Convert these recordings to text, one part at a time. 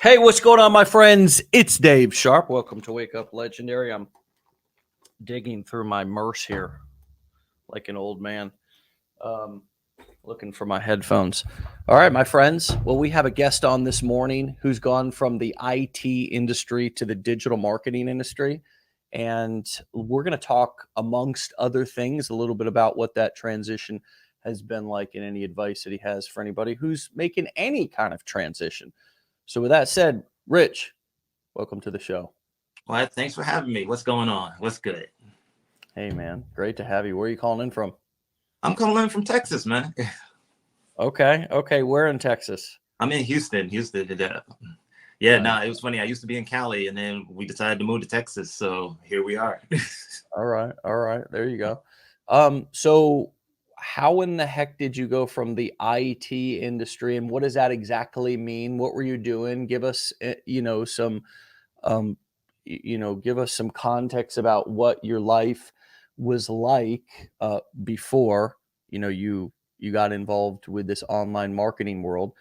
Hey, what's going on, my friends? It's Dave Sharpe. Welcome to Wake Up Legendary. I'm digging through my merce here like an old man, um, looking for my headphones. All right, my friends. Well, we have a guest on this morning who's gone from the IT industry to the digital marketing industry. And we're going to talk, amongst other things, a little bit about what that transition has been like and any advice that he has for anybody who's making any kind of transition. So, with that said, Rich, welcome to the show. Well, thanks for having me. What's going on? What's good? Hey, man. Great to have you. Where are you calling in from? I'm calling in from Texas, man. Okay. Okay. Where in Texas? I'm in Houston. Yeah, Nice. no, it was funny. I used to be in Cali, and then we decided to move to Texas, so here we are. All right. All right. There you go. So how in the heck did you go from the IT industry and what does that exactly mean? What were you doing? Give us, some, um, give us some context about what your life was like before, you got involved with this online marketing world.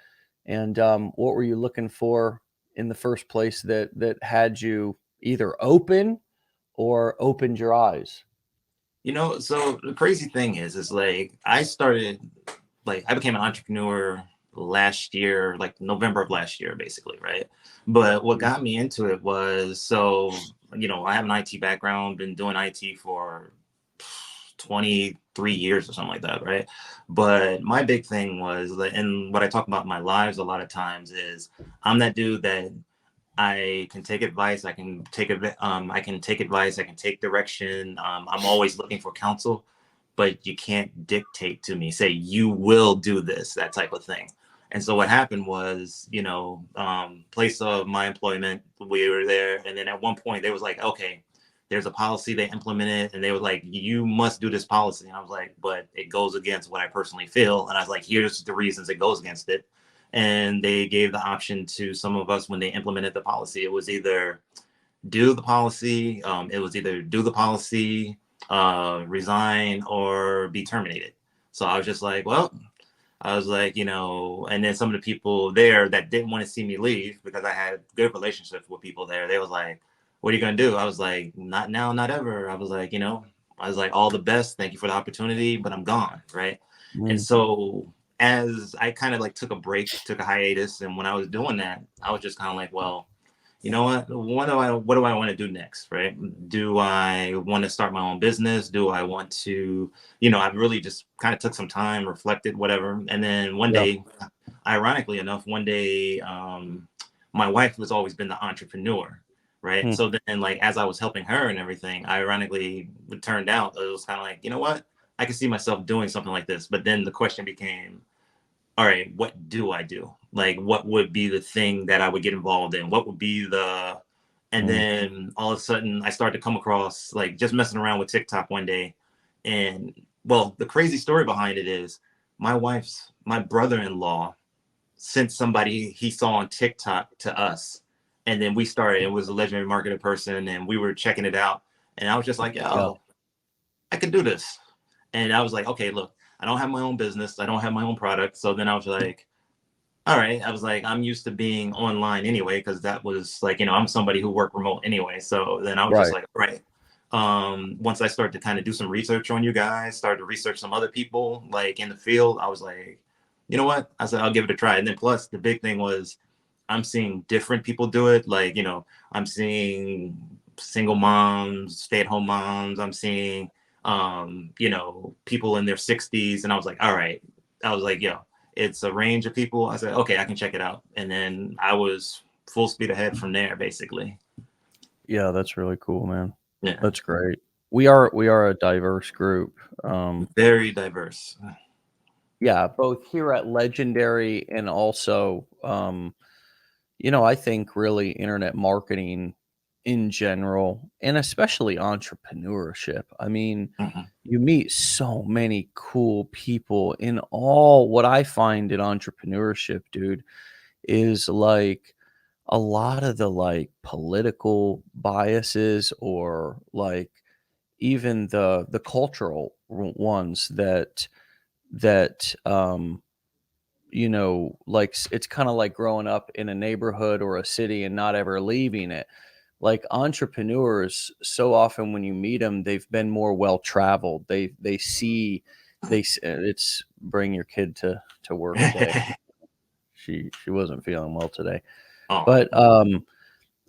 And what were you looking for in the first place that had you either open or opened your eyes? So the crazy thing is like I became an entrepreneur last year, like November of last year, basically, right? But what Mhm. got me into it was I have an IT background, been doing IT for 23 years or something like that, right? But my big thing was, and what I talk about in my lives a lot of times is I'm that dude that I can take advice. I can take advice. I can take direction. I'm always looking for counsel, but you can't dictate to me. Say you will do this, that type of thing. And so what happened was, place of my employment, we were there, and then at one point they was like, okay, there's a policy they implemented, and they were like, you must do this policy. And I was like, but it goes against what I personally feel. And I was like, here's the reasons it goes against it. And they gave the option to some of us when they implemented the policy. It was either do the policy, resign, or be terminated. So I was just like, well, I was like, and then some of the people there that didn't want to see me leave because I had good relationships with people there, they was like, what are you gonna do? I was like, not now, not ever. I was like, I was like, all the best, thank you for the opportunity, but I'm gone, right? And Mm. so as I kind of like took a break, took a hiatus, and when I was doing that, I was just kind of like, well, you know what do I want to do next, right? Do I want to start my own business? Do I want to, I really just kind of took some time, reflected, whatever. And then one Yeah. day, ironically enough, my wife has always been the entrepreneur, right? Hmm. So then, like, as I was helping her and everything, ironically, it turned out it was kind of like, you know what? I can see myself doing something like this. But then the question became, all right, what do I do? Like, what would be the thing that I would get involved in? What would be and Mm. then all of a sudden I started to come across, like, just messing around with TikTok one day. And well, the crazy story behind it is my brother-in-law sent somebody he saw on TikTok to us. And then we started, it was a legendary marketer person, and we were checking it out. And I was just like, Yeah. yo, I could do this. And I was like, okay, look, I don't have my own business. I don't have my own product. So then I was like, all right. I was like, I'm used to being online anyway, because that was like, I'm somebody who worked remote anyway. So then I was just Right. like, all right. Once I started to kind of do some research on you guys, started to research some other people like in the field, I was like, you know what? I said, I'll give it a try. And then plus the big thing was I'm seeing different people do it. Like, I'm seeing single moms, stay-at-home moms. I'm seeing, people in their 60s. And I was like, all right. I was like, yo, it's a range of people. I said, okay, I can check it out. And then I was full speed ahead from there, basically. Yeah, that's really cool, man. Yeah. That's great. We are a diverse group. Um, Very diverse. yeah, both here at Legendary and also I think really internet marketing in general, and especially entrepreneurship. I mean, Mhm. you meet so many cool people in all what I find in entrepreneurship, dude, is like a lot of the like political biases or like even the cultural ones that like it's kind of like growing up in a neighborhood or a city and not ever leaving it. Like entrepreneurs, so often when you meet them, they've been more well traveled. They see it's bring your kid to work day. She wasn't feeling well today. Oh,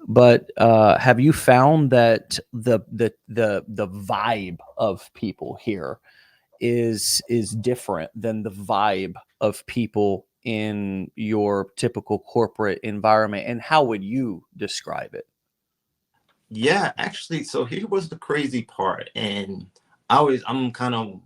But have you found that the vibe of people here is different than the vibe of people in your typical corporate environment? And how would you describe it? yeah, actually, so here was the crazy part. And I'm kind of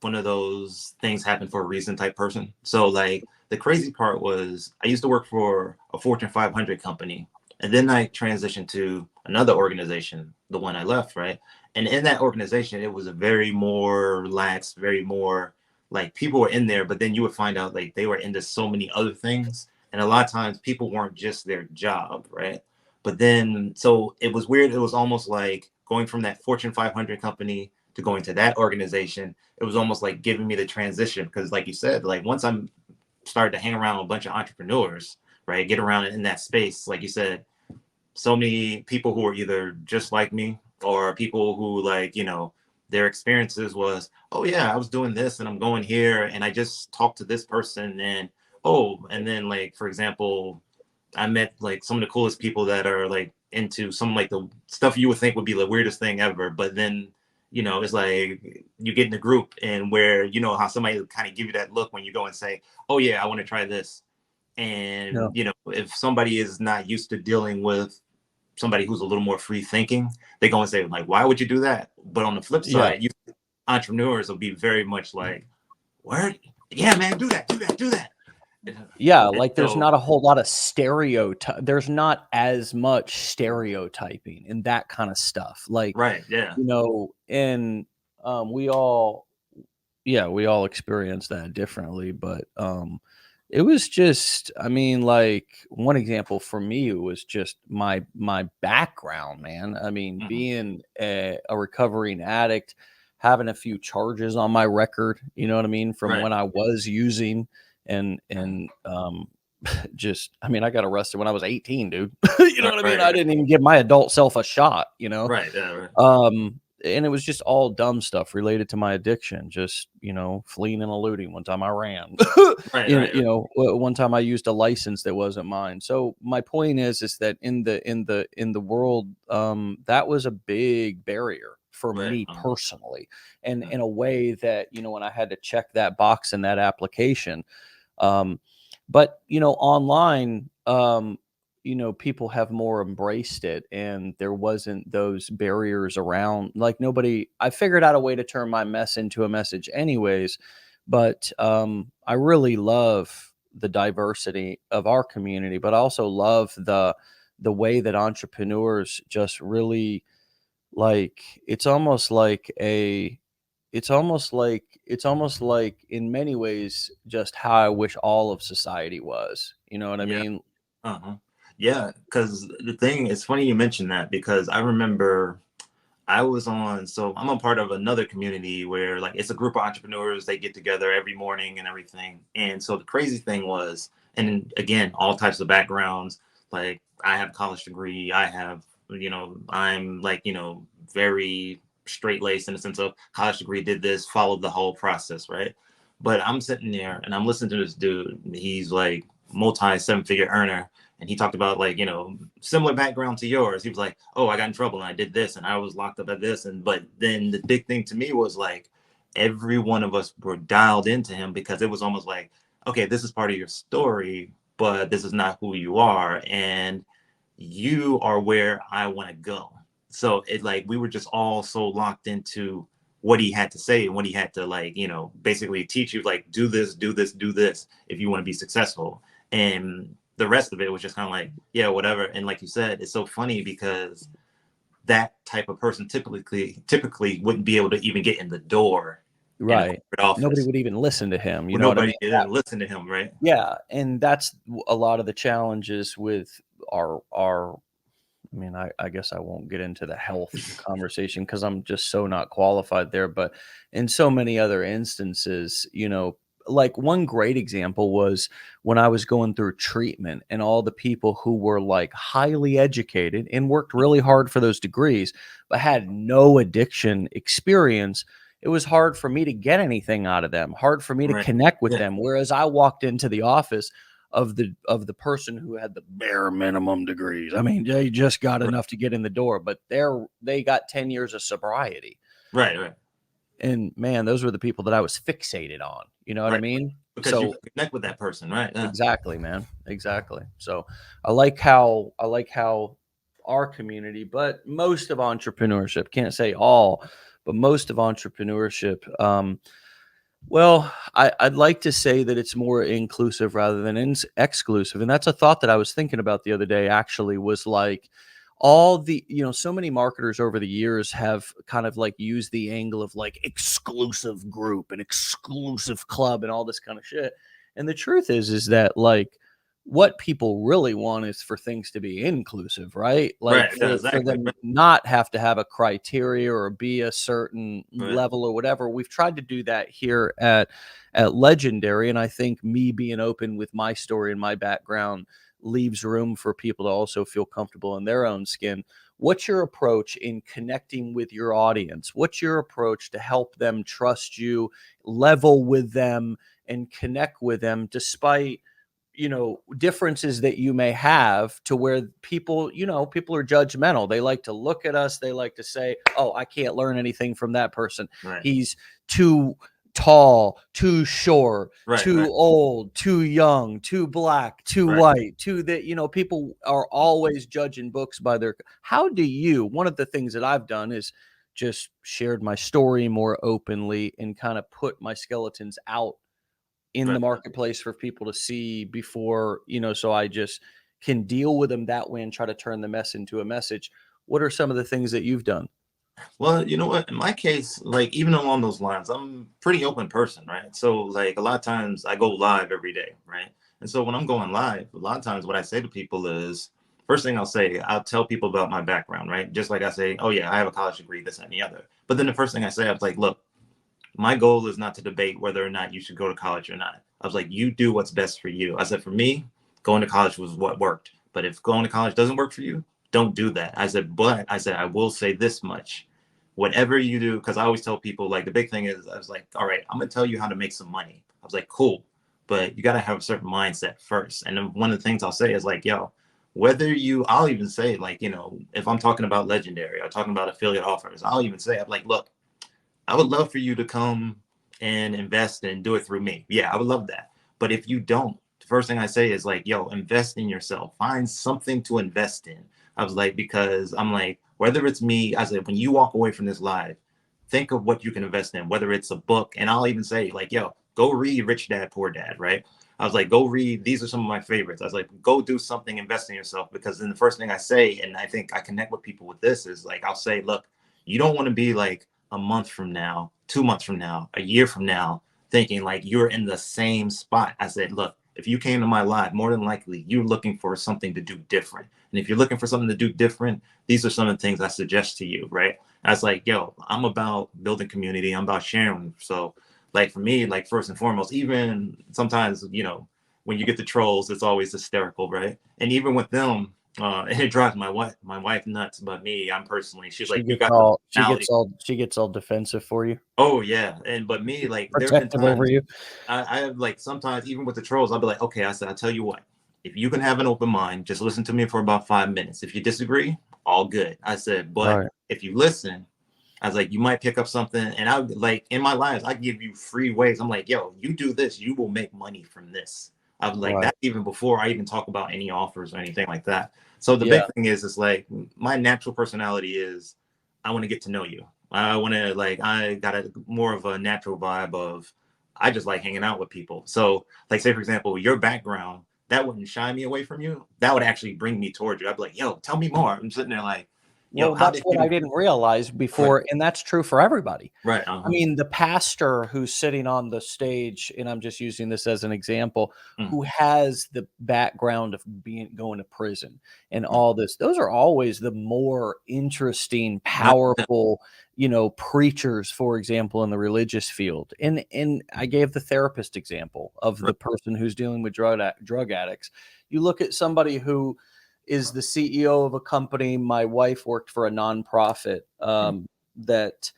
one of those things happen for a reason type person. So, like, the crazy part was I used to work for a Fortune 500 company. And then I transitioned to another organization, the one I left, right? And in that organization, it was a very more relaxed, very more like people were in there, but then you would find out like they were into so many other things. And a lot of times people weren't just their job, right? But then, so it was weird. It was almost like going from that Fortune 500 company to going to that organization. It was almost like giving me the transition because, like you said, like once I'm started to hang around with a bunch of entrepreneurs, right, get around in that space, like you said, so many people who are either just like me or people who like their experiences was, oh yeah, I was doing this and I'm going here and I just talked to this person and oh, and then like for example I met like some of the coolest people that are like into some like the stuff you would think would be the weirdest thing ever. But then, it's like you get in a group and where how somebody kind of give you that look when you go and say, oh yeah, I want to try this. Yeah. And if somebody is not used to dealing with somebody who's a little more free thinking, they go and say, like, why would you do that? But on the flip Yeah. side, you entrepreneurs will be very much like, word, yeah, man, do that, do that, do that. Yeah, And like there's so not a whole lot of stereotype. There's not as much stereotyping and that kind of stuff. Like, right, yeah. and we all, yeah, we all experience that differently. But it was just, I mean, like one example for me was just my background, man. I mean, Mhm. being a recovering addict, having a few charges on my record, you know what I mean, from Right. when I was using and just, I mean, I got arrested when I was 18, dude. You know Right, what I mean? right, I right. didn't even give my adult self a shot, Right, yeah, right. and it was just all dumb stuff related to my addiction, just, fleeing and eluding. One time I ran. Right, right, right. One time I used a license that wasn't mine. So my point is that in the world, that was a big barrier for Right. me personally, and Mm, in a way that, when I had to check that box in that application. um, but online, people have more embraced it, and there wasn't those barriers around. Like, nobody, I figured out a way to turn my mess into a message anyways. But I really love the diversity of our community, but I also love the way that entrepreneurs just really, like, it's almost like in many ways just how I wish all of society was. You know what I yeah. mean? Uh-huh. Yeah, because the thing, it's funny you mentioned that because I remember so I'm a part of another community where like it's a group of entrepreneurs, they get together every morning and everything. And so the crazy thing was, and again, all types of backgrounds, like I have a college degree, I'm like, very straight laced in the sense of college degree, did this, followed the whole process, right? But I'm sitting there and I'm listening to this dude. He's like multi seven-figure earner. And he talked about like, similar background to yours. He was like, oh, I got in trouble and I did this and I was locked up at this. But then the big thing to me was like every one of us were dialed into him because it was almost like, okay, this is part of your story, but this is not who you are. And you are where I want to go. So it like we were just all so locked into what he had to say and what he had to like, basically teach you like do this, do this, do this if you want to be successful. And the rest of it was just kind of like, yeah, whatever. And like you said, it's so funny because that type of person typically wouldn't be able to even get in the door in a Right. corporate Nobody office. would even listen to him. You Well, know what I nobody mean? didn't listen to him, right? Yeah, and that's a lot of the challenges with our. I mean, I guess I won't get into the health conversation because I'm just so not qualified there. But in so many other instances, like one great example was when I was going through treatment and all the people who were like highly educated and worked really hard for those degrees, but had no addiction experience. It was hard for me to get anything out of them, hard for me to Right. connect with Yeah. them. Whereas I walked into the office of the person who had the bare minimum degrees. I mean, they just got Right. enough to get in the door, but they got 10 years of sobriety. Right. Right. And man, those were the people that I was fixated on. You know what I Right. mean? Because you So can connect with that person, right? Yeah. exactly, man. Exactly. So I like how our community, but most of entrepreneurship, can't say all, but most of entrepreneurship, well, I'd like to say that it's more inclusive rather than exclusive. And that's a thought that I was thinking about the other day, actually, was like all the, so many marketers over the years have kind of like used the angle of like exclusive group and exclusive club and all this kind of shit. And the truth is that like what people really want is for things to be inclusive, right? Like Right. Yeah. for Exactly. them not have to have a criteria or be a certain Right. level or whatever. We've tried to do that here at Legendary, and I think me being open with my story and my background leaves room for people to also feel comfortable in their own skin. What's your approach in connecting with your audience? What's your approach to help them trust you, level with them, and connect with them despite differences that you may have, to where people are judgmental. They like to look at us, they like to say, oh, I can't learn anything from that person. Right. He's too tall, too short, Right. too Right. old, too young, too black, too Right. white, too that. People are always judging books by their. How do you One of the things that I've done is just shared my story more openly and kind of put my skeletons out in Right. the marketplace for people to see before, so I just can deal with them that way and try to turn the mess into a message. What are some of the things that you've done? Well, you know what? In my case, like even along those lines, I'm a pretty open person, right? So like a lot of times I go live every day, right? And so when I'm going live, a lot of times what I say to people is first thing I'll tell people about my background, right? Just like I say, oh yeah, I have a college degree, this and the other. But then the first thing I say, I was like, look, my goal is not to debate whether or not you should go to college or not. I was like, you do what's best for you. I said, for me, going to college was what worked. But if going to college doesn't work for you, don't do that. I said, I will say this much. Whatever you do, because I always tell people, like, the big thing is, I was like, all right, I'm going to tell you how to make some money. I was like, cool. But you got to have a certain mindset first. And then one of the things I'll say is like, yo, I'll even say, like, if I'm talking about Legendary or talking about affiliate offers, I'll even say, I'm like, look, I would love for you to come and invest and do it through me. Yeah, I would love that. But if you don't, the first thing I say is like, yo, invest in yourself. Find something to invest in. I was like, because I'm like, whether it's me, I said, when you walk away from this live, think of what you can invest in, whether it's a book. And I'll even say, like, yo, go read Rich Dad, Poor Dad, right? I was like, go read. These are some of my favorites. I was like, go do something, invest in yourself. Because then the first thing I say, and I think I connect with people with this, is like, I'll say, look, you don't want to be like a month from now, 2 months from now, a year from now, thinking like you're in the same spot. I said, look, if you came to my live, more than likely you're looking for something to do different. And if you're looking for something to do different, these are some of the things I suggest to you, right? I was like, yo, I'm about building community. I'm about sharing. So like for me, like first and foremost, even sometimes, when you get the trolls, it's always hysterical, right? And even with them, and it drives my wife nuts, but me, I'm personally, she's She like, you gets got the all she personality. gets all she gets all defensive for you, Oh yeah, and but me, like there have been protective over times you. I have like sometimes even with the trolls, I'll be like, okay, I said, I tell you what, if you can have an open mind, just listen to me for about 5 minutes. If you disagree, all good. I said, but Right. if you listen, I was like, you might pick up something. And I like in my lives, I give you free ways. I'm like, yo, you do this, you will make money from this. I was like, Right. that even before I even talk about any offers or anything like that. So the big Yeah. thing is like my natural personality is I want to get to know you. I want to like I got a more of a natural vibe of I just like hanging out with people. So like say for example, your background that wouldn't shy me away from you. That would actually bring me towards you. I'd be like, yo, tell me more. I'm sitting there like, Well, how that's did what I you? didn't realize Right, before, and that's true for everybody. right, I mean, the pastor who's sitting on the stage, and I'm just using this as an example, mm, who has the background of being going to prison and right, all this, those are always the more interesting, that, powerful, preachers, for example, in the religious field. And I gave the therapist example of right, the person who's dealing with drug addicts. You look at somebody who is the CEO of a company. My wife worked for a nonprofit mm, that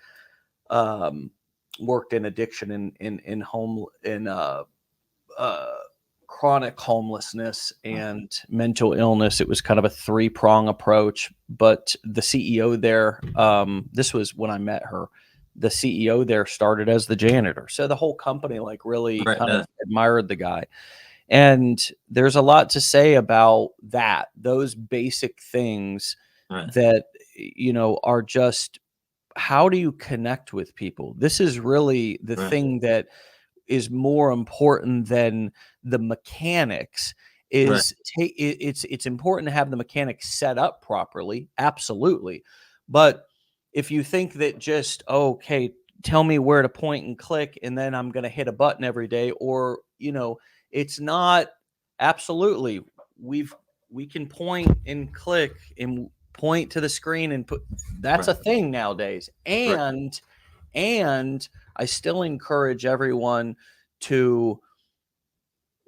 um, worked in addiction in home in uh, chronic homelessness mm, and mental illness. It was kind of a three-prong approach. But the CEO there, this was when I met her. The CEO there started as the janitor, so the whole company like really right, kind of admired the guy. And there's a lot to say about that, those basic things right, that are just, how do you connect with people? This is really the right, thing that is more important than the mechanics. right, It's important to have the mechanics set up properly, absolutely. But if you think that just, okay, tell me where to point and click and then I'm going to hit a button every day, or it's not. Absolutely, we've we can point and click and point to the screen and put, that's right, a thing nowadays. right, And I still encourage everyone to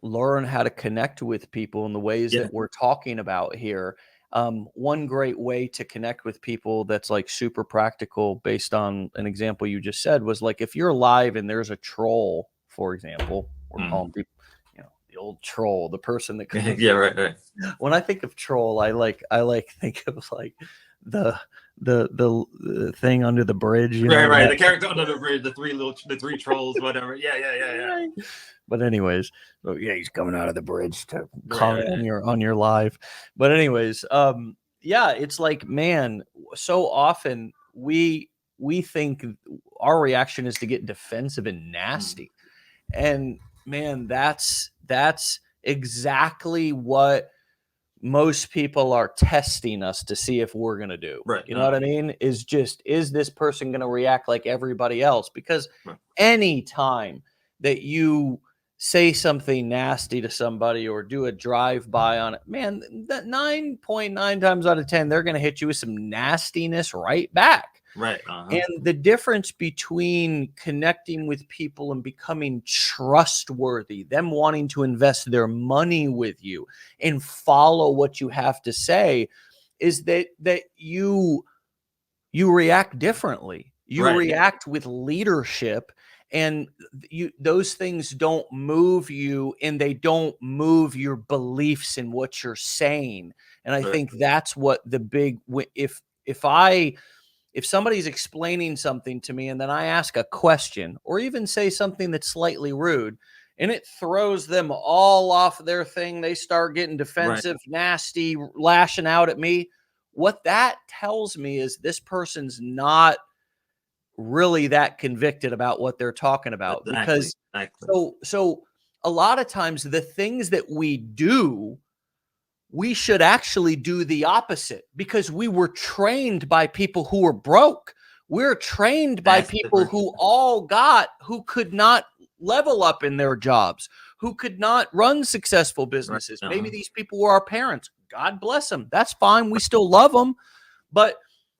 learn how to connect with people in the ways yeah, that we're talking about here. One great way to connect with people that's like super practical, based on an example you just said, was like if you're live and there's a troll, for example, we're mm, calling people, the old troll, the person that comes. yeah, right, right, When I think of troll, I like think of like the the thing under the bridge, right, right. that. The character under the bridge, the three trolls, whatever. Yeah, yeah, yeah, yeah. Right. But anyways, so yeah, he's coming out of the bridge to Right, comment right, on your live. But anyways, yeah, it's like, man, so often we think our reaction is to get defensive and mm, nasty. And man, that's exactly what most people are testing us to see if we're going to do. right, You know what I mean? Is this person going to react like everybody else? Because right, any time that you say something nasty to somebody or do a drive by on it, man, that 9.9 times out of 10, they're going to hit you with some nastiness right back. right. And the difference between connecting with people and becoming trustworthy, them wanting to invest their money with you and follow what you have to say, is that you react differently. You Right, yeah, react with leadership, and those things don't move you, and they don't move your beliefs in what you're saying. And I right, think that's what the big, if somebody's explaining something to me and then I ask a question or even say something that's slightly rude and it throws them all off their thing, they start getting right. defensive, nasty, lashing out at me. What that tells me is this person's not really that convicted about what they're talking about. Exactly, Because exactly. so a lot of times the things that we do, we should actually do the opposite, because we were trained by people who were broke. We're trained by That's the people difference. who could not level up in their jobs, who could not run successful Right. businesses. Maybe these people were our parents. God bless them. That's fine. We still love them. But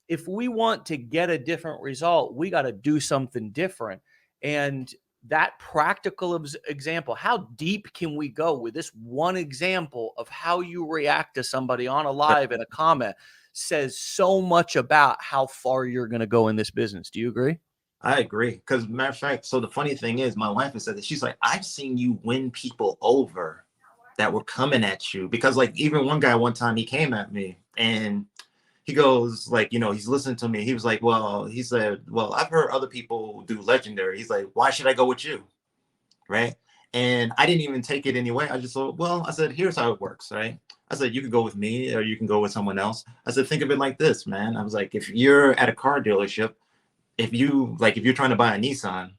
if we want to get a different result, we got to do something different. And that practical example, how deep can we go with this one example of how you react to somebody on a Right. live and a comment, says so much about how far you're going to go in this business. Do you agree? I agree. Because matter of fact, so the funny thing is, my wife has said that she's like, I've seen you win people over that were coming at you. Because like even one guy one time he came at me and he goes like, he's listening to me. He was like, well, he said, well, I've heard other people do legendary. He's like, why should I go with you? Right. And I didn't even take it anyway. I just thought, well, I said, here's how it works, right? I said, you can go with me or you can go with someone else. I said, think of it like this, man. I was like, if you're at a car dealership, if you're trying to buy a Nissan,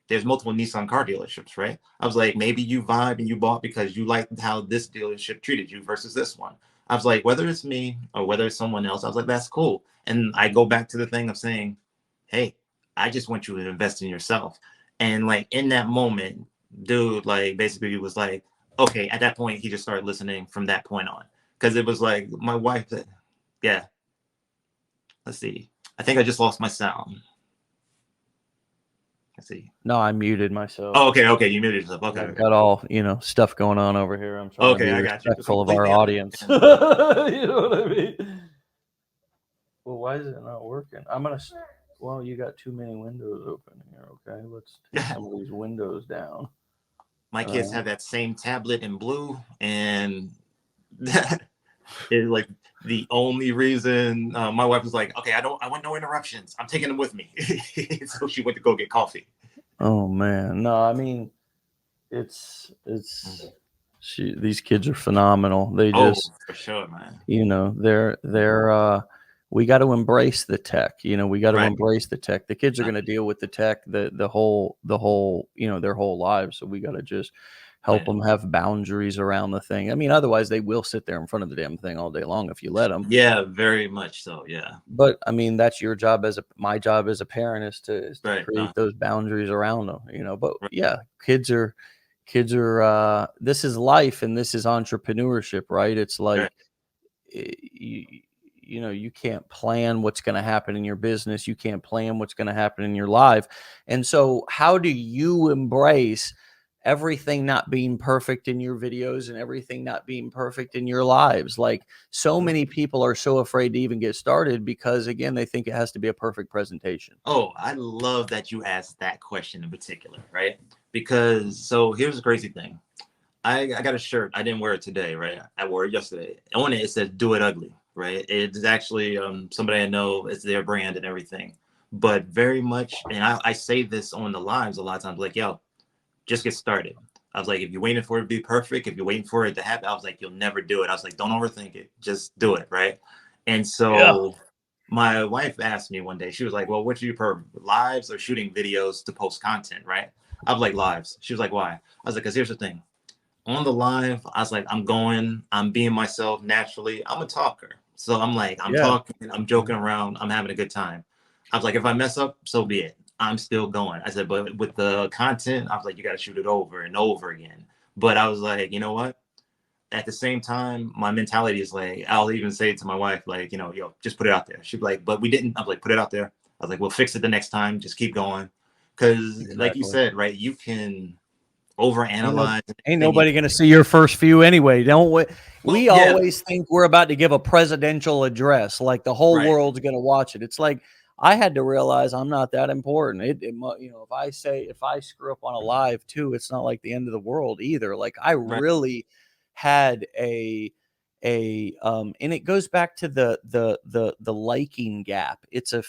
there's multiple Nissan car dealerships, right? I was like, maybe you vibe and you bought because you liked how this dealership treated you versus this one. I was like, whether it's me or whether it's someone else, I was like, that's cool. And I go back to the thing of saying, hey, I just want you to invest in yourself. And like in that moment, dude, like basically he was like, okay, at that point, he just started listening from that point on. Cause it was like my wife, yeah, let's see. I think I just lost my sound. Let's see. No, I muted myself. Oh, okay, okay, you muted yourself. Okay, I've okay. got all, stuff going on over here. I'm trying to Okay, be I got you. respectful of our Completely audience. You understand. know what I mean? Well, why is it not working? Well, you got too many windows open here. Okay, let's take some of these windows down. My kids have that same tablet in blue, and that is like the only reason my wife was like, okay, I want no interruptions. I'm taking them with me. So she went to go get coffee. Oh man, no, I mean, it's these kids are phenomenal. They Oh, just, for sure, man. they're we got to embrace the tech. We got to Right. embrace the tech. The kids are going to deal with the tech the whole their whole lives. So we got to just help them have boundaries around the thing. I mean, otherwise they will sit there in front of the damn thing all day long if you let them. Yeah, very much so. Yeah. But I mean, that's your job my job as a parent is to Right. create those boundaries around them. But Right. yeah, kids are this is life and this is entrepreneurship, right? It's like you can't plan what's going to happen in your business. You can't plan what's going to happen in your life. And so how do you embrace everything not being perfect in your videos and everything not being perfect in your lives? Like, so many people are so afraid to even get started because, again, they think it has to be a perfect presentation. Oh, I love that you asked that question in particular, right? Because so here's the crazy thing. I got a shirt. I didn't wear it today, right? I wore it yesterday. On it, it says "Do It Ugly," right? It's actually somebody I know. It's their brand and everything. But very much, and I say this on the lives a lot of times, like, yo, just get started. I was like, if you're waiting for it to be perfect, if you're waiting for it to happen, I was like, you'll never do it. I was like, don't overthink it. Just do it, right? And so my wife asked me one day, she was like, well, what do you prefer, lives or shooting videos to post content, right? I was like, lives. She was like, why? I was like, because here's the thing. On the live, I was like, I'm being myself naturally. I'm a talker. So I'm like, I'm talking, I'm joking around, I'm having a good time. I was like, if I mess up, so be it. I'm still going. I said, but with the content, I was like, you got to shoot it over and over again. But I was like, you know what? At the same time, my mentality is like, I'll even say it to my wife, like, yo, just put it out there. She'd be like, but we didn't. I'm like, put it out there. I was like, we'll fix it the next time. Just keep going. Because like you said, right, you can overanalyze. Ain't nobody going to see your first few anyway. We always think we're about to give a presidential address, like the whole world's going to watch it. It's like, I had to realize I'm not that important. If I screw up on a live too, it's not like the end of the world either. Like, I really had and it goes back to the liking gap. It's a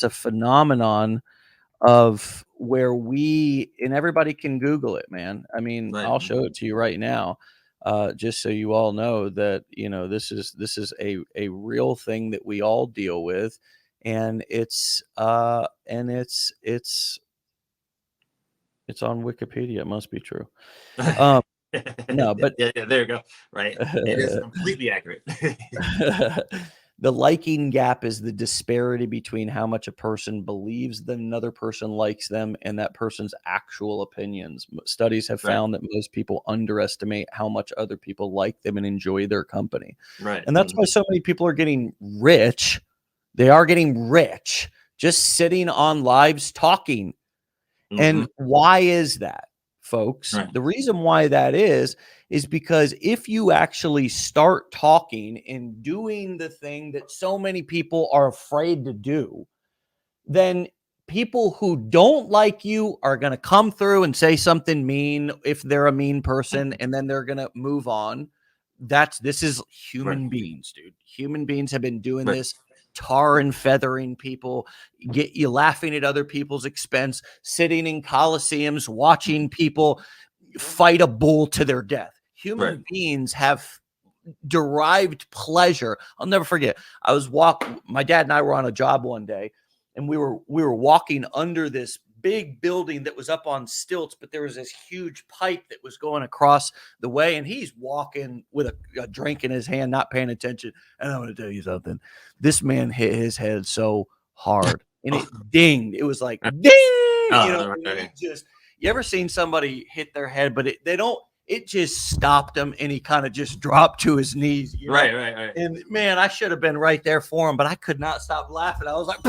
phenomenon of where and everybody can Google it, man. I mean, I'll show it to you right now. Just so you all know that, this is a real thing that we all deal with. And it's on Wikipedia. It must be true. No, but yeah, there you go. Right. It is completely accurate. The liking gap is the disparity between how much a person believes that another person likes them and that person's actual opinions. Studies have found that most people underestimate how much other people like them and enjoy their company. Right. And that's why so many people are getting rich. They are getting rich just sitting on lives talking. And why is that, folks? The reason why that is because if you actually start talking and doing the thing that so many people are afraid to do, then people who don't like you are going to come through and say something mean if they're a mean person, and then they're going to move on. This is human beings, dude. Human beings have been doing this, tar and feathering people, get you laughing at other people's expense, sitting in coliseums, watching people fight a bull to their death. Human beings have derived pleasure. I'll never forget. My dad and I were on a job one day, and we were walking under this big building that was up on stilts, but there was this huge pipe that was going across the way, and he's walking with a drink in his hand, not paying attention. And I'm going to tell you something. This man hit his head so hard, and it dinged. It was like ding, you know. Right. You ever seen somebody hit their head, but they don't? It just stopped him, and he kind of just dropped to his knees. You know? Right. And man, I should have been right there for him, but I could not stop laughing. I was like,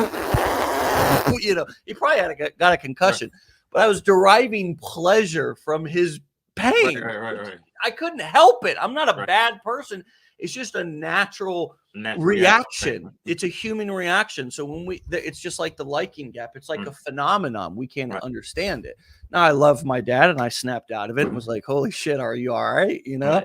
you know, he probably had got a concussion, but I was deriving pleasure from his pain. Right. I couldn't help it. I'm not a bad person. It's just a natural reaction. It's a human reaction. So when it's just like the liking gap. It's like a phenomenon. We can't understand it. Now I love my dad, and I snapped out of it and was like, "Holy shit, are you all right?" You know.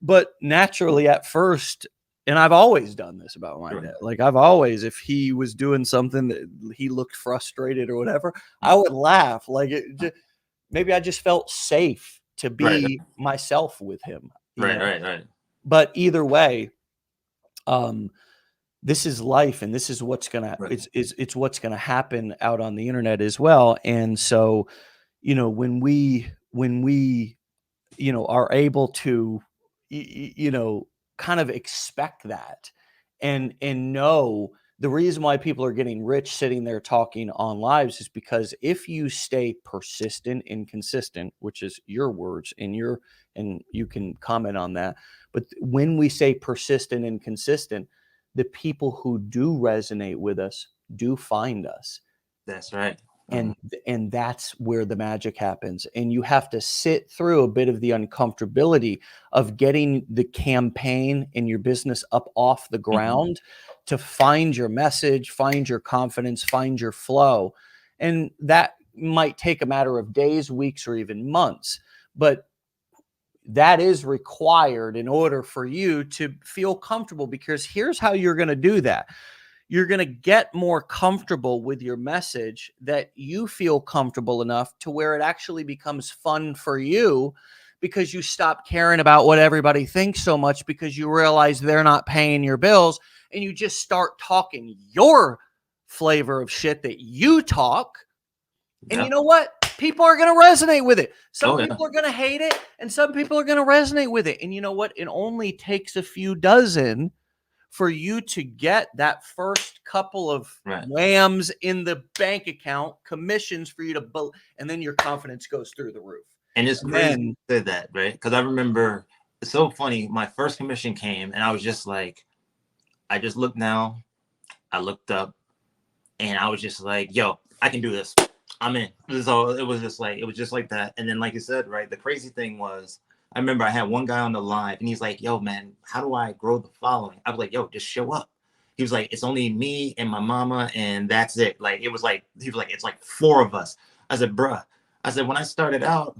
But naturally at first, and I've always done this about my dad. Like I've always, if he was doing something that he looked frustrated or whatever, I would laugh. Like maybe I just felt safe to be myself with him. Right. But either way, this is life, and this is what's gonna it's what's gonna happen out on the internet as well. And so, you know, when we you know are able to you know kind of expect that and know the reason why people are getting rich sitting there talking on lives is because if you stay persistent and consistent, which is your words and you can comment on that, but when we say persistent and consistent, the people who do resonate with us do find us. That's right. And that's where the magic happens. And you have to sit through a bit of the uncomfortability of getting the campaign and your business up off the ground to find your message, find your confidence, find your flow. And that might take a matter of days, weeks, or even months. But that is required in order for you to feel comfortable, because here's how you're going to do that. You're going to get more comfortable with your message that you feel comfortable enough to where it actually becomes fun for you, because you stop caring about what everybody thinks so much, because you realize they're not paying your bills, and you just start talking your flavor of shit that you talk. And you know what? People are going to resonate with it. Some people are going to hate it, and some people are going to resonate with it. And you know what? It only takes a few dozen for you to get that first couple of whams in the bank account, commissions for you to, and then your confidence goes through the roof. And it's crazy you said that, right? Because I remember, it's so funny. My first commission came, and I was just like, I just looked down, I looked up, and I was just like, yo, I can do this. I'm in. It was just like that. And then, like you said, right, the crazy thing was, I remember I had one guy on the live, and he's like, yo, man, how do I grow the following? I was like, yo, just show up. He was like, it's only me and my mama, and that's it. Like, he was like, it's like 4 of us. I said, bruh. I said, when I started out,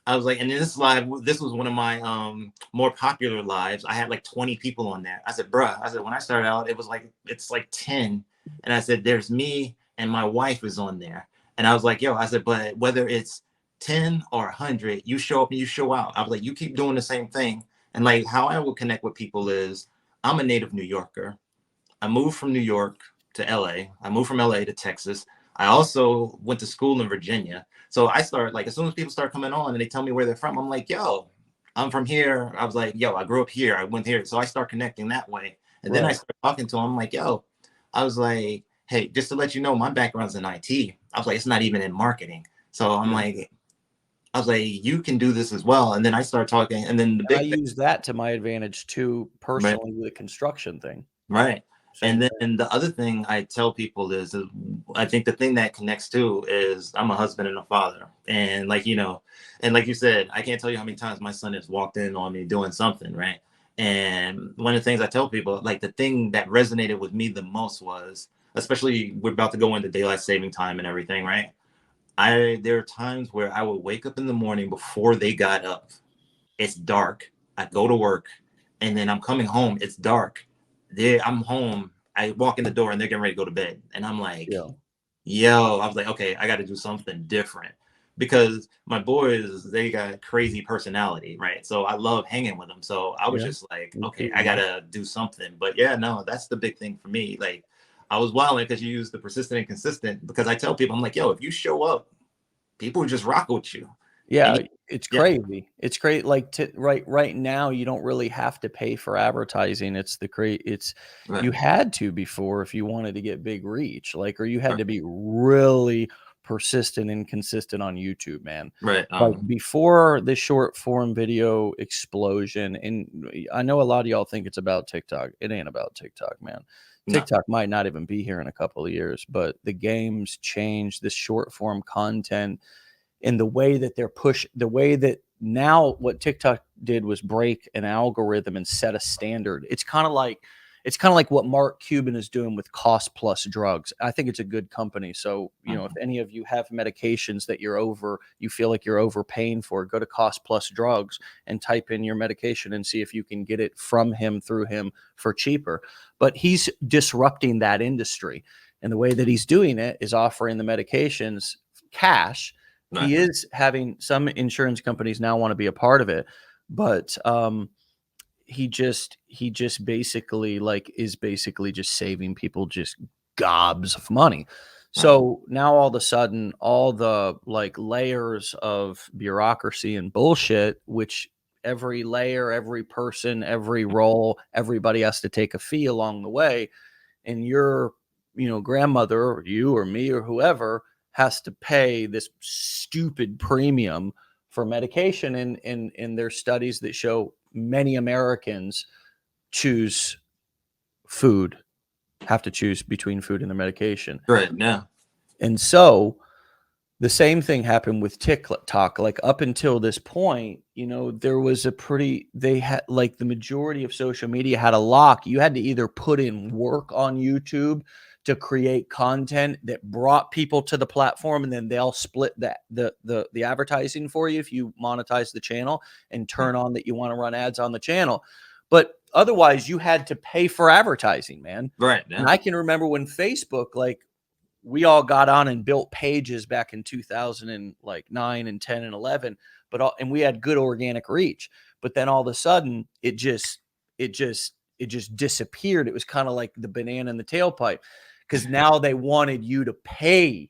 I was like, and this live, this was one of my more popular lives. I had like 20 people on there. I said, bruh, I said, when I started out, it's like 10. And I said, there's me and my wife is on there. And I was like, yo, I said, but whether it's 10 or 100, you show up and you show out. I was like, you keep doing the same thing. And like how I will connect with people is, I'm a native New Yorker. I moved from New York to LA. I moved from LA to Texas. I also went to school in Virginia. So I start, like, as soon as people start coming on and they tell me where they're from, I'm like, yo, I'm from here. I was like, yo, I grew up here. I went here. So I start connecting that way. And then I start talking to them. I'm like, yo, I was like, hey, just to let you know, my background's in IT. I was like, it's not even in marketing. So I'm like, I was like, you can do this as well. And then I start talking. And then I use that to my advantage too, personally, with the construction thing. Right. And then the other thing I tell people is I think the thing that connects too is I'm a husband and a father. And like, you know, and like you said, I can't tell you how many times my son has walked in on me doing something. Right. And one of the things I tell people, like the thing that resonated with me the most was, especially we're about to go into daylight saving time and everything. Right. There are times where I would wake up in the morning before they got up. It's dark. I go to work, and then I'm coming home. It's dark. I'm home. I walk in the door and they're getting ready to go to bed. And I'm like, yo, I was like, okay, I got to do something different, because my boys, they got crazy personality. Right. So I love hanging with them. So I was just like, okay, I got to do something. But yeah, no, that's the big thing for me. Like, I was wilding because you use the persistent and consistent, because I tell people, I'm like, yo, if you show up, people just rock with you. And Yeah, it's yeah, crazy. It's great. Like right now, you don't really have to pay for advertising. It's the great. It's right, you had to before if you wanted to get big reach, like, or you had right, to be really persistent and consistent on YouTube, man. right. Like before the short form video explosion, and I know a lot of y'all think it's about TikTok. It ain't about TikTok, man. No, TikTok might not even be here in a couple of years, but the game's changed. This short form content in the way that the way that now what TikTok did was break an algorithm and set a standard. It's kind of like what Mark Cuban is doing with Cost Plus Drugs. I think it's a good company. So, if any of you have medications that you feel like you're overpaying for, go to Cost Plus Drugs and type in your medication and see if you can get it from him, through him, for cheaper. But he's disrupting that industry. And the way that he's doing it is offering the medications cash. right, He is having some insurance companies now want to be a part of it, but he just basically is basically just saving people just gobs of money. right, So now all of a sudden, all the layers of bureaucracy and bullshit, which every layer, every person, every role, everybody has to take a fee along the way, and your grandmother or you or me or whoever has to pay this stupid premium for medication. And there's studies that show many Americans choose food have to choose between food and their medication. right. No, And so the same thing happened with TikTok. Like up until this point, there was they had the majority of social media had a lock. You had to either put in work on YouTube to create content that brought people to the platform, and then they'll split the advertising for you if you monetize the channel and turn on that you want to run ads on the channel. But otherwise, you had to pay for advertising, man. right. And No, I can remember when Facebook, we all got on and built pages back in 2009 and 10 and 11, and we had good organic reach. But then all of a sudden, it just disappeared. It was kind of like the banana in the tailpipe, because now they wanted you to pay.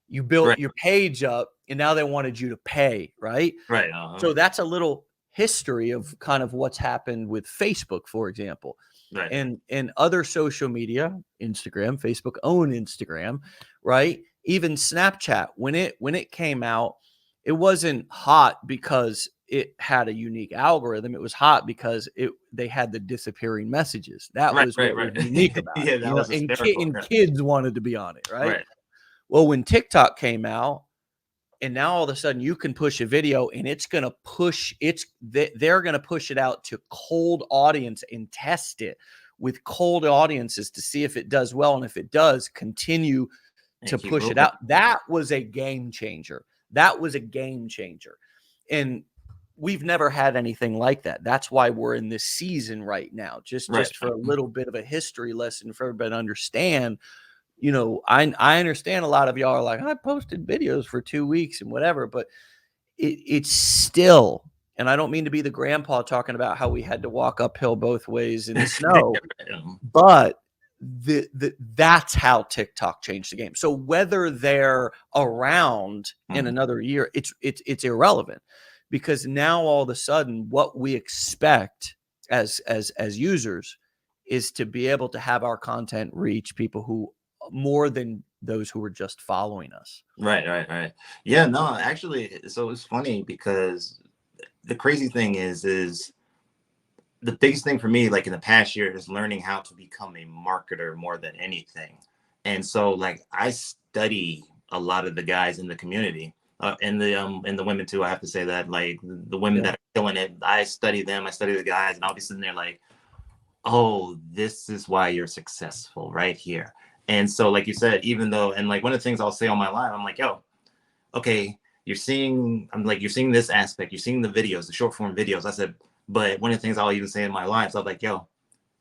You built right, your page up, and now they wanted you to pay, right? right. So that's a little history of kind of what's happened with Facebook, for example, Right, and other social media. Instagram, Facebook own Instagram, right? Even Snapchat, when it came out, it wasn't hot because it had a unique algorithm. It was hot because they had the disappearing messages. That right, was right, what was right. unique about Yeah, it, that was and, hysterical. and Right, kids wanted to be on it, right? right, Well, when TikTok came out, and now all of a sudden you can push a video and they're going to push it out to cold audience and test it with cold audiences to see if it does well. And if it does, continue and to keep push it moving. out. That was a game changer. That was a game changer. And we've never had anything like that. That's why we're in this season right now. Just Right, for a little bit of a history lesson for everybody to understand. I understand a lot of y'all are like, I posted videos for 2 weeks and whatever, but it's still, and I don't mean to be the grandpa talking about how we had to walk uphill both ways in the snow, but that's how TikTok changed the game. So whether they're around in another year, it's irrelevant, because now all of a sudden what we expect as users is to be able to have our content reach people who more than those who were just following us. right, right, right. Yeah, no, actually, so it's funny because the crazy thing is the biggest thing for me, like in the past year, is learning how to become a marketer more than anything. And so, like, I study a lot of the guys in the community, and the women too. I have to say that, like, the women Yeah. that are killing it, I study them. I study the guys, and I'll be sitting there like, oh, this is why you're successful right here. And so, like you said, even though, and like one of the things I'll say on my live, I'm like, yo, okay, you're seeing this aspect, you're seeing the videos, the short form videos. I said, but one of the things I'll even say in my lives, I was like, yo,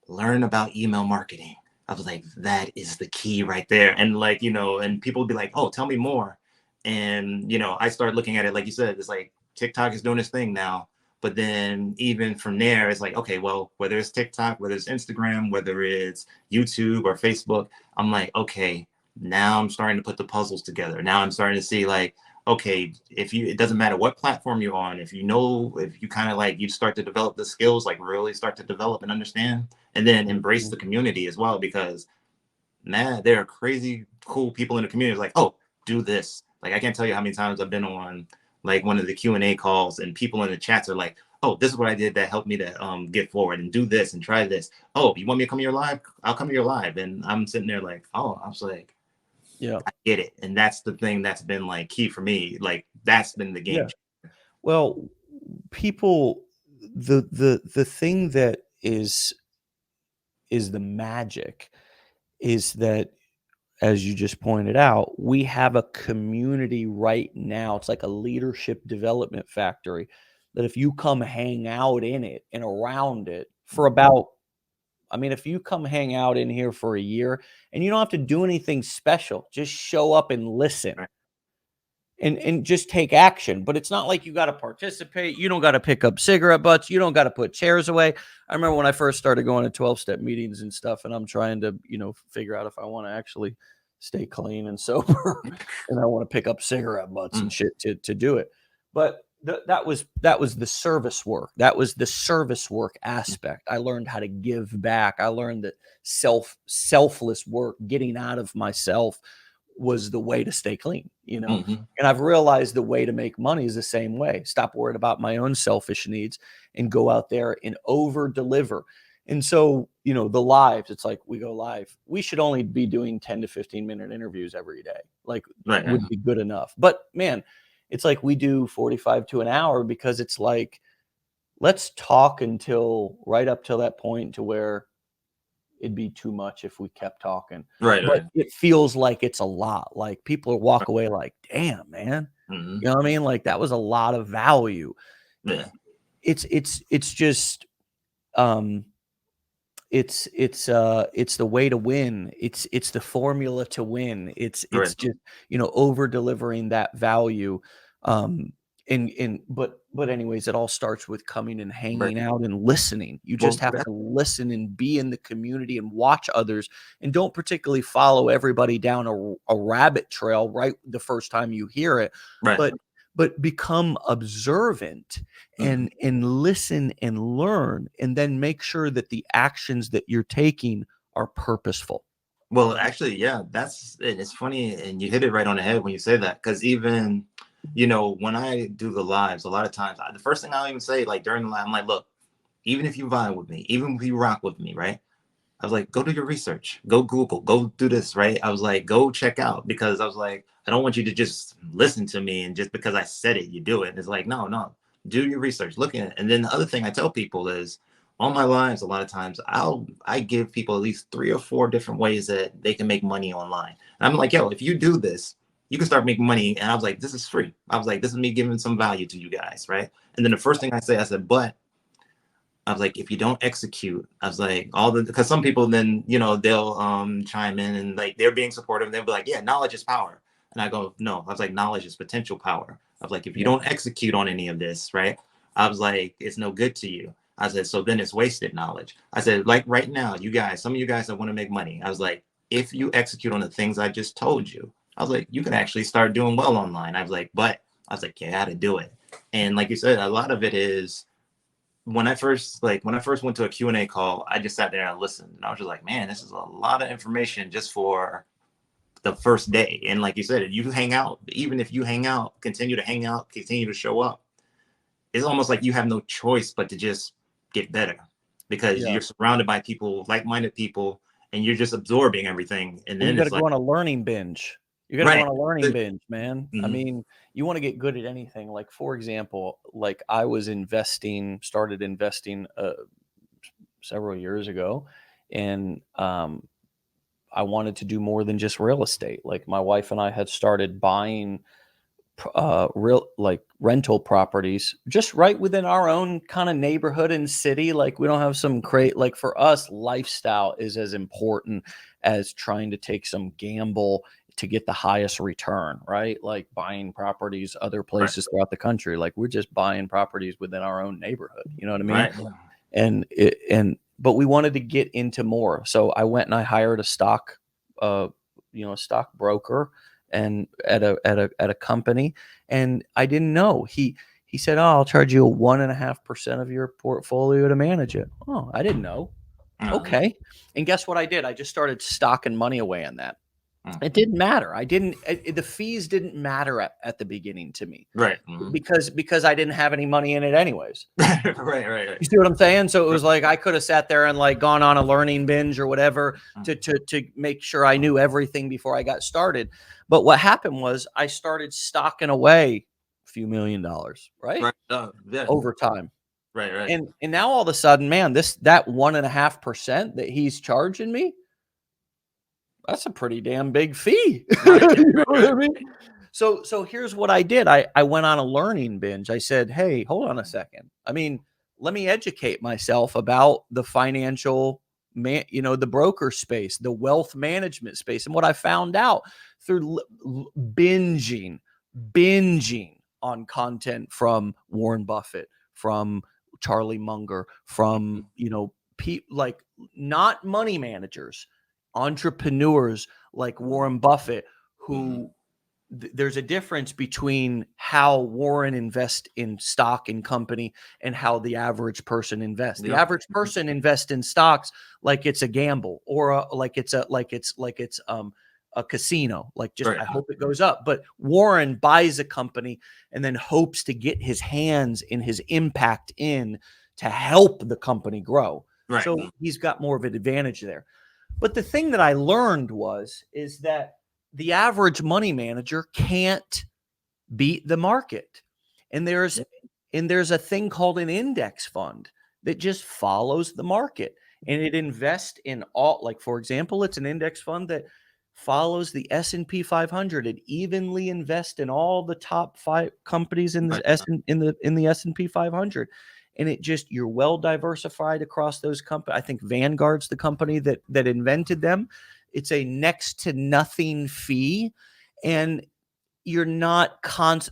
learn about email marketing. I was like, that is the key right there. And like, and people would be like, oh, tell me more. And, I started looking at it, like you said, it's like TikTok is doing its thing now, But then even from there, it's like, okay, well, whether it's TikTok, whether it's Instagram, whether it's YouTube or Facebook, I'm like, okay, now I'm starting to put the puzzles together. Now I'm starting to see like, okay, it doesn't matter what platform you're on, if you kind of like, you start to develop the skills, like really start to develop and understand, and then embrace the community as well, because man, there are crazy cool people in the community. Like, oh, do this. Like, I can't tell you how many times I've been on like one of the Q&A calls, and people in the chats are like, oh, this is what I did that helped me to get forward, and do this and try this. Oh, you want me to come to your live? I'll come to your live. And I'm sitting there like, oh, I was like, Yeah. I get it. And that's the thing that's been like key for me. Like, that's been the game. Yeah. Well, people, the thing that is the magic is that, as you just pointed out, we have a community right now. It's like a leadership development factory that if you come hang out in it and around it for about, I mean, if you come hang out in here for a year and you don't have to do anything special, just show up and listen. Right. And just take action. But it's not like you got to participate. You don't got to pick up cigarette butts. You don't got to put chairs away. I remember when I first started going to 12-step meetings and stuff, and I'm trying to, figure out if I want to actually stay clean and sober, and I want to pick up cigarette butts and shit to do it. But that was the service work. That was the service work aspect. I learned how to give back. I learned that selfless work, getting out of myself, was the way to stay clean, and I've realized the way to make money is the same way. Stop worrying about my own selfish needs and go out there and over deliver. And so, the lives, it's like we go live. We should only be doing 10 to 15 minute interviews every day. Like, Right. would be good enough. But man, it's like we do 45 to an hour, because it's like, let's talk until right up till that point to where it'd be too much if we kept talking. Right. But it feels like it's a lot. Like, people walk away like, damn, man. You know what I mean? Like, that was a lot of value. Yeah. It's just, it's the way to win. It's the formula to win. It's Right. just, over delivering that value. But anyways, it all starts with coming and hanging out and listening. You just have to listen and be in the community and watch others, and don't particularly follow everybody down a rabbit trail right the first time you hear it. Right. But become observant and listen and learn, and then make sure that the actions that you're taking are purposeful. Well, actually, yeah, it's funny, and you hit it right on the head when you say that, because even, when I do the lives, a lot of times, the first thing I'll even say, like during the live, I'm like, look, even if you vibe with me, even if you rock with me, right? I was like, go do your research, go Google, go do this, right? I was like, go check out, because I was like, I don't want you to just listen to me and just because I said it, you do it. It's like, no, do your research, look at it. And then the other thing I tell people is, on my lives, a lot of times I give people at least 3 or 4 different ways that they can make money online. And I'm like, yo, if you do this, you can start making money. And I was like, this is free. I was like, this is me giving some value to you guys, right? And then the first thing I said, but I was like, if you don't execute, I was like, because some people then, they'll chime in and like they're being supportive. And they'll be like, yeah, knowledge is power. And I go, no, I was like, knowledge is potential power. I was like, if you don't execute on any of this, right? I was like, it's no good to you. I said, so then it's wasted knowledge. I said, like right now, you guys, some of you guys that want to make money, I was like, if you execute on the things I just told you, I was like, you can actually start doing well online. I was like, you got to do it. And like you said, a lot of it is, when I first went to a Q&A call, I just sat there and listened. And I was just like, man, this is a lot of information just for the first day. And like you said, you hang out, even if you hang out, continue to hang out, continue to show up, it's almost like you have no choice but to just get better, because you're surrounded by people, like-minded people, and you're just absorbing everything. And then you got to go on a learning binge. You got to go on a learning binge, man. I mean, you want to get good at anything. Like, for example, like I was started investing several years ago, and I wanted to do more than just real estate. Like, my wife and I had started buying rental properties just right within our own kind of neighborhood and city. Like, we don't have some like, for us, lifestyle is as important as trying to take some gamble. to get the highest return, right? Like buying properties other places throughout the country. Like we're just buying properties within our own neighborhood. You know what I mean? Right. But we wanted to get into more. So I went and I hired a stock, stock broker and at a company. And I didn't know. He said, "Oh, I'll charge you 1.5% of your portfolio to manage it." Oh, I didn't know. Okay. And guess what I did? I just started stocking money away in that. It didn't matter. The fees didn't matter at the beginning to me. Right. Because I didn't have any money in it anyways. Right. You see what I'm saying? So it was like I could have sat there and like gone on a learning binge or whatever to make sure I knew everything before I got started. But what happened was I started stocking away a few $1 million, right? Yeah. Over time. Right. And now all of a sudden, man, that 1.5% that he's charging me, that's a pretty damn big fee. You know what I mean? So here's what I did. I went on a learning binge. I said, hey, hold on a second. I mean, let me educate myself about the financial, the broker space, the wealth management space. And what I found out through binging on content from Warren Buffett, from Charlie Munger, from, like not money managers, entrepreneurs like Warren Buffett, who there's a difference between how Warren invests in stock and company and how the average person invests. The average person invests in stocks like it's a gamble or like it's a casino. Like just I hope it goes up. But Warren buys a company and then hopes to get his hands and his impact in to help the company grow. Right. So he's got more of an advantage there. But the thing that I learned is that the average money manager can't beat the market. And there's a thing called an index fund that just follows the market. And it invests in all, like, for example, it's an index fund that follows the S&P 500. It evenly invests in all the top 5 companies in the in the S&P 500. And you're well diversified across those companies. I think Vanguard's the company that invented them. It's a next to nothing fee. And you're not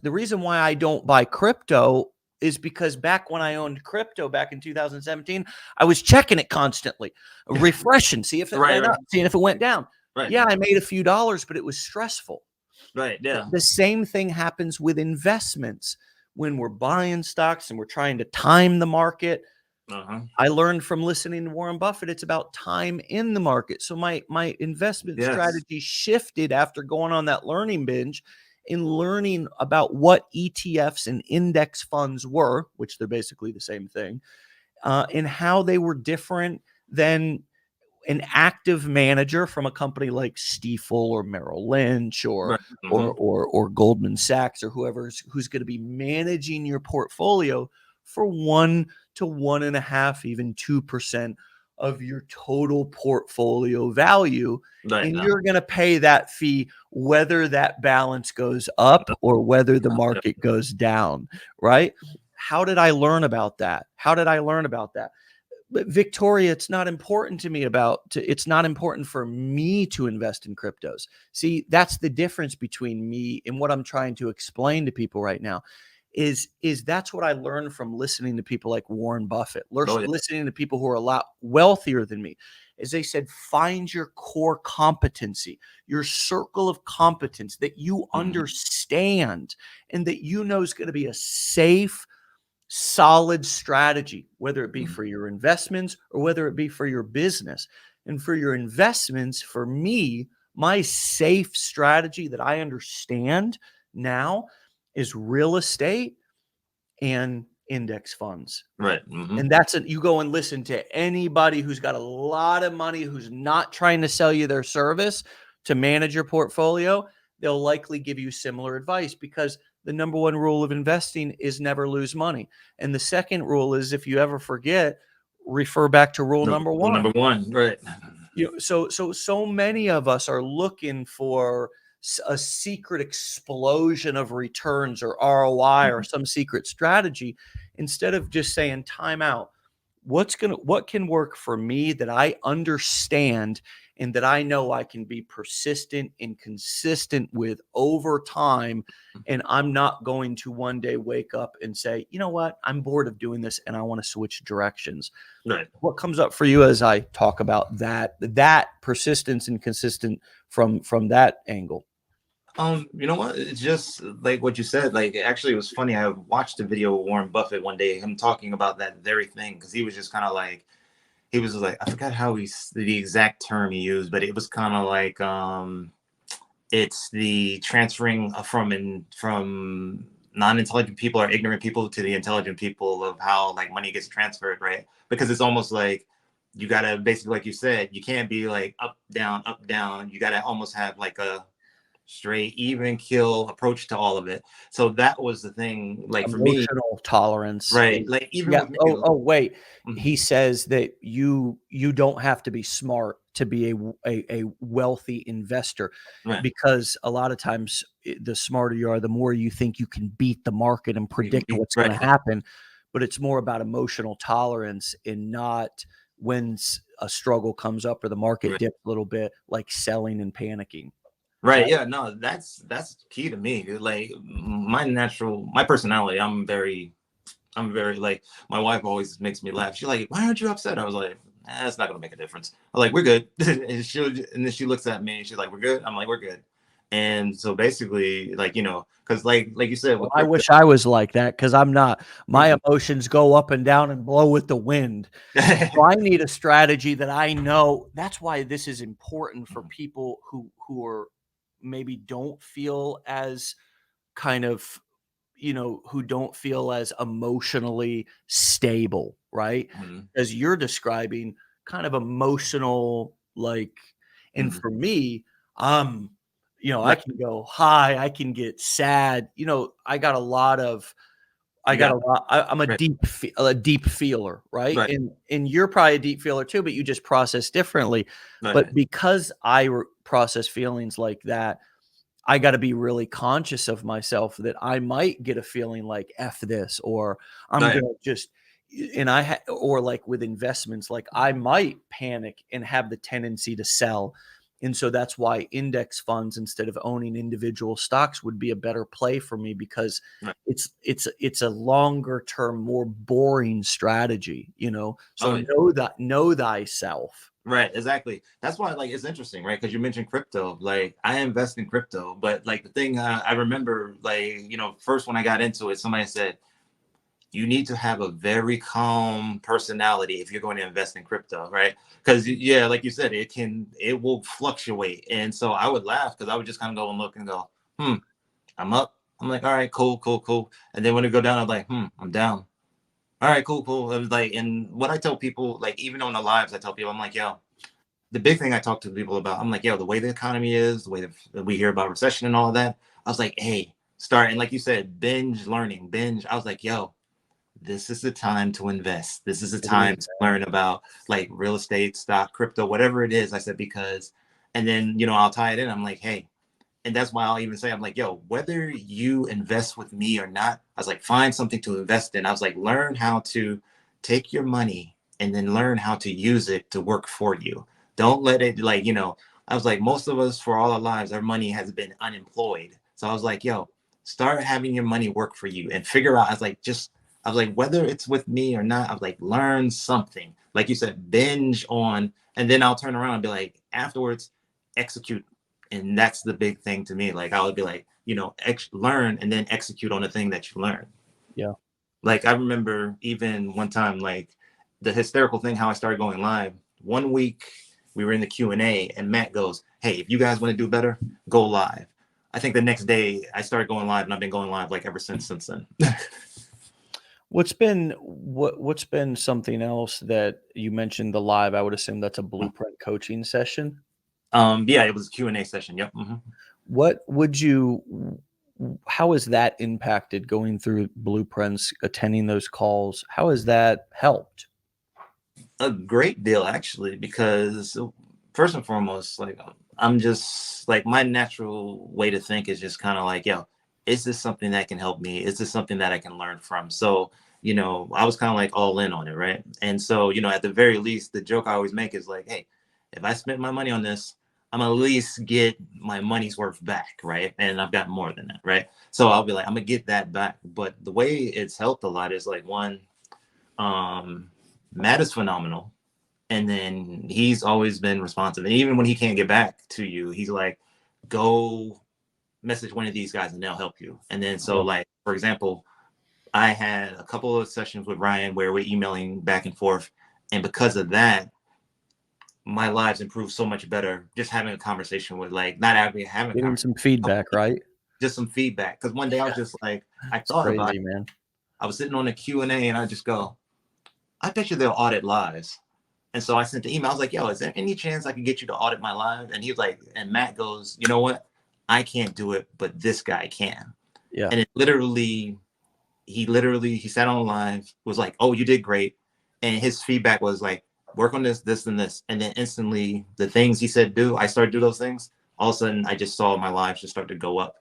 the reason why I don't buy crypto is because back when I owned crypto back in 2017, I was checking it constantly, refreshing, see if it went up, seeing if it went down. Right. Yeah, I made a few dollars, but it was stressful. Right. Yeah. The same thing happens with investments. When we're buying stocks and we're trying to time the market, I learned from listening to Warren Buffett, it's about time in the market. So my investment strategy shifted after going on that learning binge in learning about what ETFs and index funds were, which they're basically the same thing, and how they were different than an active manager from a company like Stifel or Merrill Lynch or Goldman Sachs or who's going to be managing your portfolio for 1 to 1.5, even 2% of your total portfolio value. And you're going to pay that fee whether that balance goes up or whether the market goes down, right? How did I learn about that? But Victoria, it's not important to me it's not important for me to invest in cryptos. See, that's the difference between me and what I'm trying to explain to people right now is that's what I learned from listening to people like Warren Buffett, listening to people who are a lot wealthier than me. Is they said, find your core competency, your circle of competence that you understand and that you know is going to be a safe, solid strategy, whether it be for your investments or whether it be for your business. And for your investments, for me, my safe strategy that I understand now is real estate and index funds. Right. And you go and listen to anybody who's got a lot of money, who's not trying to sell you their service to manage your portfolio. They'll likely give you similar advice because the number one rule of investing is never lose money. And the second rule is, if you ever forget, refer back to rule number one. Number one, right. So many of us are looking for a secret explosion of returns or ROI or some secret strategy instead of just saying time out. What can work for me that I understand and that I know I can be persistent and consistent with over time. And I'm not going to one day wake up and say, you know what, I'm bored of doing this and I want to switch directions. Right. What comes up for you as I talk about that persistence and consistent from that angle? You know what? It's just like what you said. Like, actually, it was funny. I watched a video of Warren Buffett one day, him talking about that very thing, because he was just kind of like, he was like, I forgot how the exact term he used, but it was kind of like, it's the transferring from non-intelligent people or ignorant people to the intelligent people of how like money gets transferred, right? Because it's almost like you gotta basically, like you said, you can't be like up, down, up, down. You gotta almost have like a straight, even kill approach to all of it. So that was the thing, like for me, Emotional tolerance right? is, Like even yeah. with me, Wait. mhm, He says that you don't have to be smart to be a wealthy investor, right, because a lot of times the smarter you are, the more you think you can beat the market and you can predict be what's going right, to happen. But it's more about emotional tolerance and not when a struggle comes up or the market right, dips a little bit, like selling and panicking. right. Right? Yeah, no, that's key to me. Like my personality, I'm very like, my wife always makes me laugh. She's like, "Why aren't you upset?" I was like, "It's not gonna make a difference." I'm like, "We're good." And then she looks at me and she's like, "We're good." I'm like, "We're good." And so basically, like, because like you said Well, with I crypto. wish I was like that, because I'm not. My Mhm. emotions go up and down and blow with the wind. So I need a strategy that I know. That's why this is important for people who are maybe don't feel as kind of, who don't feel as emotionally stable, right? Mhm, As you're describing, kind of emotional, like, and mhm. for me, I Right, can go high, I can get sad. I got a lot of I you got a got lot. I'm right, a deep feeler, right? right, And you're probably a deep feeler too, but you just process differently. right, But because I process feelings like that, I got to be really conscious of myself that I might get a feeling like F this, or I'm right, gonna just, and or like with investments, like I might panic and have the tendency to sell. And so that's why index funds, instead of owning individual stocks, would be a better play for me, because right. it's a longer term, more boring strategy. Oh So yeah. know thyself. Right, exactly. That's why, like, it's interesting, right? Because you mentioned crypto. Like, I invest in crypto, but like the thing I remember, like, first when I got into it, somebody said you need to have a very calm personality if you're going to invest in crypto, right? Because yeah, like you said, it will fluctuate, and so I would laugh because I would just kind of go and look and go, I'm up. I'm like, all right, cool, cool, cool, and then when it go down, I'm like, I'm down. All right, cool, cool. It was like, and what I tell people, like even on the lives, I tell people, I'm like, yo, the big thing I talk to people about, I'm like, yo, the way the economy is, the way that we hear about recession and all of that, I was like, hey, start. And like you said, binge learning, binge. I was like, yo, this is the time to invest. This is the It is. time to learn about like real estate, stock, crypto, whatever it is. I said, because, and then, I'll tie it in. I'm like, hey, and that's why I'll even say, I'm like, yo, whether you invest with me or not, I was like, find something to invest in. I was like, learn how to take your money and then learn how to use it to work for you. Don't let it like, I was like, most of us for all our lives, our money has been unemployed. So I was like, yo, start having your money work for you and figure out, I was like, whether it's with me or not, I was like, learn something. Like you said, binge on, and then I'll turn around and be like, afterwards, execute. And that's the big thing to me. Like I would be like, learn and then execute on the thing that you learn. Yeah. Like I remember even one time, like the hysterical thing, how I started going live. One week we were in the Q&A and Matt goes, hey, if you guys want to do better, go live. I think the next day I started going live and I've been going live like ever since then. What's been something else that you mentioned, the live? I would assume that's a blueprint coaching session. Yeah, it was a Q&A session. Yep. What would how has that impacted going through blueprints, attending those calls? How has that helped? A great deal actually, because first and foremost, like I'm just like my natural way to think is just kind of like, yo, is this something that can help me? Is this something that I can learn from? So, I was kind of like all in on it, right? And so, at the very least, the joke I always make is like, hey, if I spent my money on this, I'm gonna at least get my money's worth back, right? And I've got more than that, right? So I'll be like, I'm gonna get that back. But the way it's helped a lot is like, one, Matt is phenomenal, and then he's always been responsive. And even when he can't get back to you, he's like, go message one of these guys and they'll help you. And then so like, for example, I had a couple of sessions with Ryan where we're emailing back and forth, and because of that, my lives improved so much better just having a conversation with, like, not having Getting some feedback, right? just some feedback. Because one day I was just like, I thought Crazy, about it. man. I was sitting on the Q&A and I just go, I bet you they'll audit lives. And so I sent the email. I was like, yo, is there any chance I could get you to audit my live? And he was like, and Matt goes, you know what? I can't do it, but this guy can. Yeah. And it literally, he sat on live, was like, oh, you did great. And his feedback was like, work on this, this, and this. And then instantly the things he said do, I started to do those things. All of a sudden I just saw my lives just start to go up.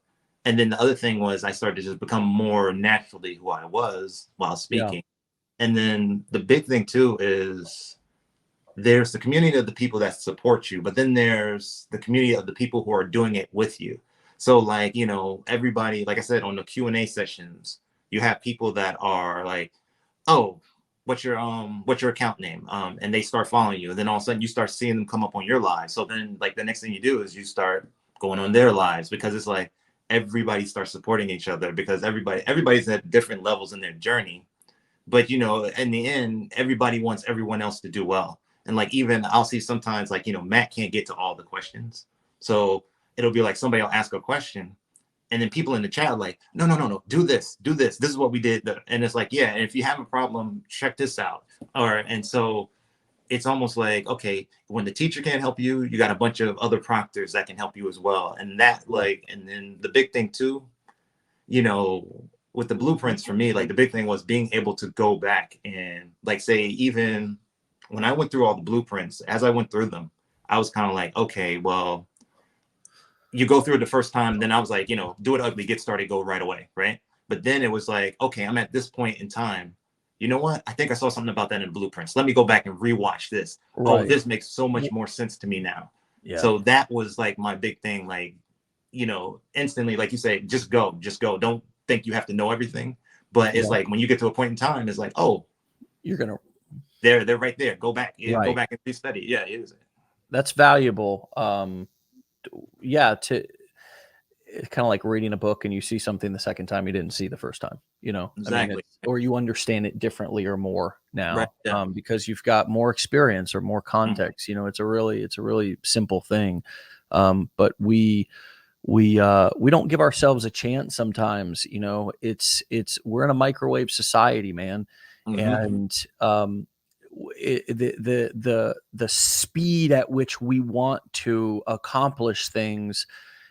And then the other thing was I started to just become more naturally who I was while speaking. Yeah. And then the big thing too is there's the community of the people that support you, but then there's the community of the people who are doing it with you. So like, you know, everybody, like I said, on the Q&A sessions, you have people that are like, oh, what's your account name? And they start following you. And then all of a sudden you start seeing them come up on your live. So then like the next thing you do is you start going on their lives, because it's like everybody starts supporting each other, because everybody's at different levels in their journey. But, you know, in the end, everybody wants everyone else to do well. And like, even I'll see sometimes like, you know, Matt can't get to all the questions. So it'll be like somebody will ask a question and then people in the chat are like, no, do this. This is what we did. And it's like, yeah, and if you have a problem, check this out. And so it's almost like, okay, when the teacher can't help you, you got a bunch of other proctors that can help you as well. And that like, and then the big thing too, you know, with the blueprints for me, like the big thing was being able to go back and like say, even when I went through all the blueprints, as I went through them, I was kind of like, okay, well, you go through it the first time, then I was like, you know, do it ugly, get started, go right away, right? But then it was like, okay, I'm at this point in time. You know what? I think I saw something about that in the blueprints. Let me go back and rewatch this. Right. Oh, this makes so much more sense to me now. Yeah. So that was like my big thing, like, you know, instantly, like you say, just go. Don't think you have to know everything. But it's like when you get to a point in time, it's like, oh, you're gonna they're right there. Go back. Yeah, right. Go back and restudy. Yeah, it is. That's valuable. To it's kind of like reading a book and you see something the second time you didn't see the first time, you know. Exactly. I mean, or you understand it differently or more now, right, yeah. Because you've got more experience or more context. You know, it's a really simple thing. But we don't give ourselves a chance sometimes. You know, we're in a microwave society, man. And the speed at which we want to accomplish things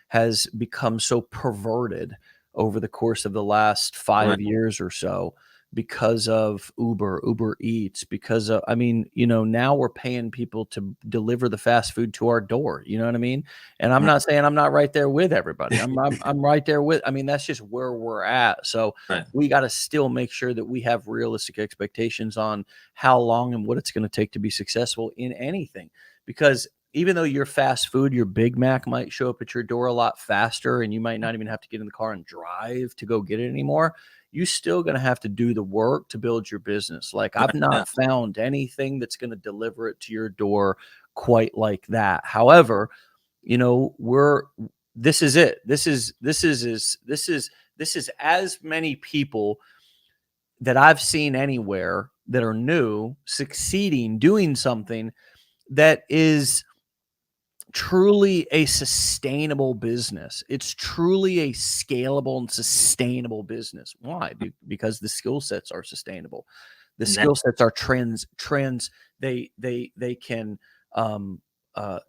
has become so perverted over the course of the last 5 years or so, because of Uber Eats, because of, I mean, you know, now we're paying people to deliver the fast food to our door. You know what I mean? And I'm not saying I'm not right there with everybody. I'm right there with, I mean, that's just where we're at. So we got to still make sure that we have realistic expectations on how long and what it's going to take to be successful in anything. Because even though your fast food, your Big Mac might show up at your door a lot faster, and you might not even have to get in the car and drive to go get it anymore, you're still going to have to do the work to build your business. Like, I've not found anything that's going to deliver it to your door quite like that. However, you know, this is it. This is as many people that I've seen anywhere that are new, succeeding, doing something that is truly a sustainable business. It's truly a scalable and sustainable business. Why? Because the skill sets are sustainable. The skill sets are they can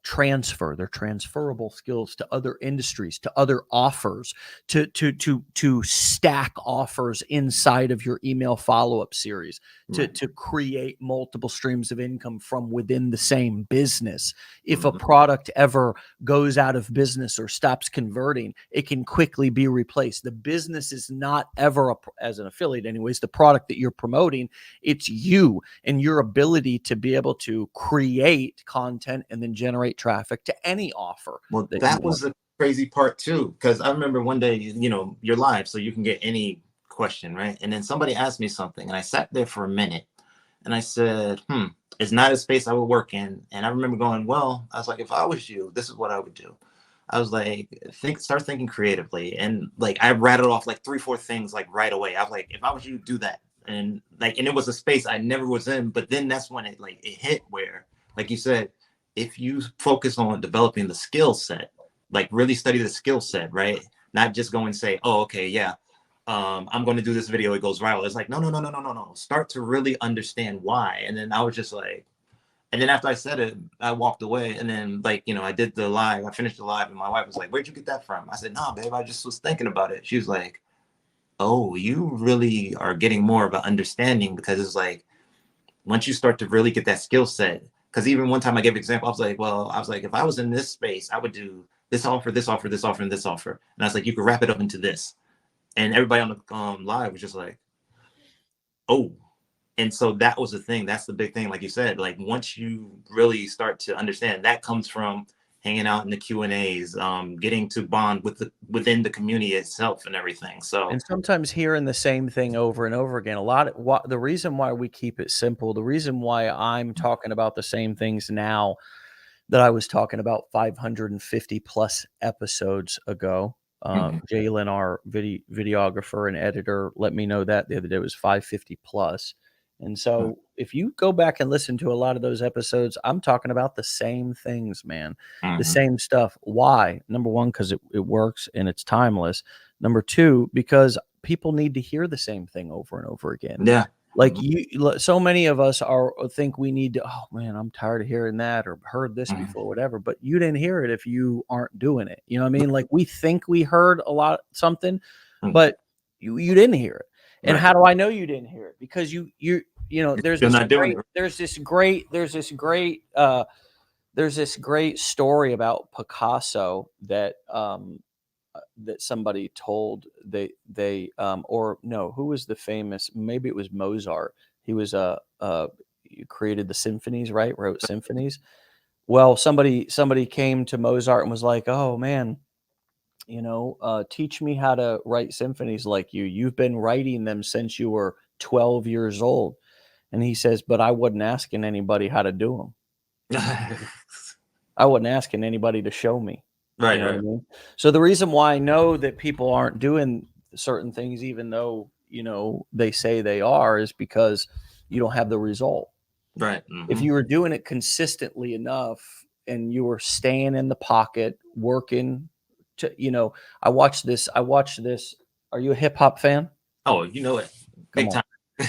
transfer. They're transferable skills to other industries, to other offers, to stack offers inside of your email follow-up series, to create multiple streams of income from within the same business. If a product ever goes out of business or stops converting, it can quickly be replaced. The business is not ever, as an affiliate anyways, the product that you're promoting. It's you and your ability to be able to create content and then can generate traffic to any offer Well, that you that was want. the crazy part too, because I remember one day, you're live, so you can get any question, right? And then somebody asked me something, and I sat there for a minute, and I said, it's not a space I would work in. And I remember going, well, I was like, if I was you, this is what I would do. I was like, start thinking creatively. And like, I rattled off like 3, 4 things like right away. I was like, if I was you, do that. And like, and it was a space I never was in, but then that's when it hit where, like you said, if you focus on developing the skill set, like really study the skill set, right? Not just go and say, oh, okay, yeah, I'm going to do this video, it goes viral. It's like, no, no, no, no, no, no, no. Start to really understand why. And then I was just like, and then after I said it, I walked away. And then I did the live, I finished the live, and my wife was like, where'd you get that from? I said, nah, babe, I just was thinking about it. She was like, oh, you really are getting more of an understanding, because it's like, once you start to really get that skill set, because even one time I gave an example, I was like, if I was in this space, I would do this offer, this offer, this offer, and this offer. And I was like, you could wrap it up into this. And everybody on the live was just like, oh. And so that was the thing. That's the big thing. Like you said, like once you really start to understand, that comes from hanging out in the Q&As, getting to bond within the community itself and everything. So And sometimes hearing the same thing over and over again, a lot of the reason why we keep it simple, the reason why I'm talking about the same things now that I was talking about 550 plus episodes ago. Jalen, our videographer and editor, let me know that the other day. It was 550 plus. And so if you go back and listen to a lot of those episodes, I'm talking about the same things, man, the same stuff. Why? Number one, because it works and it's timeless. Number two, because people need to hear the same thing over and over again. yeah. Like so many of us think we need to, oh man, I'm tired of hearing that or heard this before, whatever, but you didn't hear it if you aren't doing it. You know what I mean? Like we think we heard something, but you didn't hear it. And how do I know you didn't hear it? Because there's this great story about Picasso that that somebody told. Or no, who was the famous, maybe it was Mozart. He was created the symphonies, right? Wrote symphonies. Well, somebody came to Mozart and was like, oh man, teach me how to write symphonies like you. You've been writing them since you were 12 years old. And he says, but I wasn't asking anybody how to do them. I wasn't asking anybody to show me. Right, you know right. what I mean? So the reason why I know that people aren't doing certain things, even though, they say they are, is because you don't have the result. Right. If you were doing it consistently enough and you were staying in the pocket, working I watched this. Are you a hip hop fan? Oh, you know it. Big time.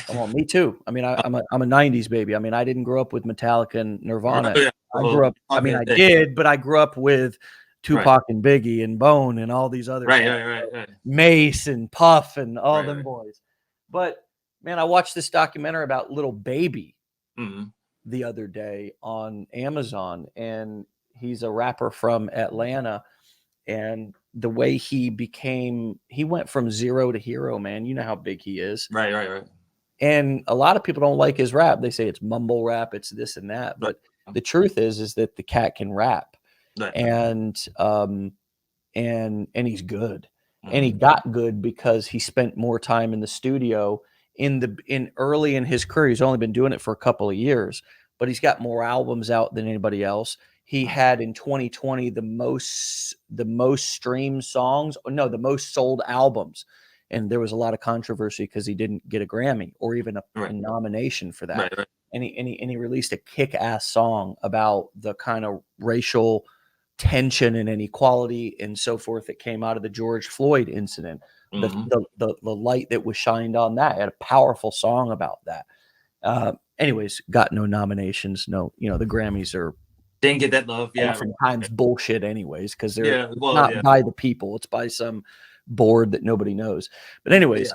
Come on, me too. I mean, I'm a 90s baby. I mean, I didn't grow up with Metallica and Nirvana. Right, yeah. I grew up, I mean, I did, but I grew up with Tupac and Biggie and Bone and all these other guys. Right. Mace and Puff and all them boys. But man, I watched this documentary about Little Baby the other day on Amazon, and he's a rapper from Atlanta. And the way he went from zero to hero, man. You know how big he is. Right. And a lot of people don't like his rap. They say it's mumble rap, it's this and that. But the truth is that the cat can rap. And he's good. And he got good because he spent more time in the studio early in his career. He's only been doing it for a couple of years, but he's got more albums out than anybody else. He had in 2020 the most streamed songs, the most sold albums. And there was a lot of controversy because he didn't get a Grammy or even a nomination for that. Right. And he released a kick-ass song about the kind of racial tension and inequality and so forth that came out of the George Floyd incident. The light that was shined on that. It had a powerful song about that. Anyways, got no nominations. No, the Grammys are didn't get that love. Yeah, oftentimes bullshit. Anyways, because they're not by the people. It's by some board that nobody knows. But anyways,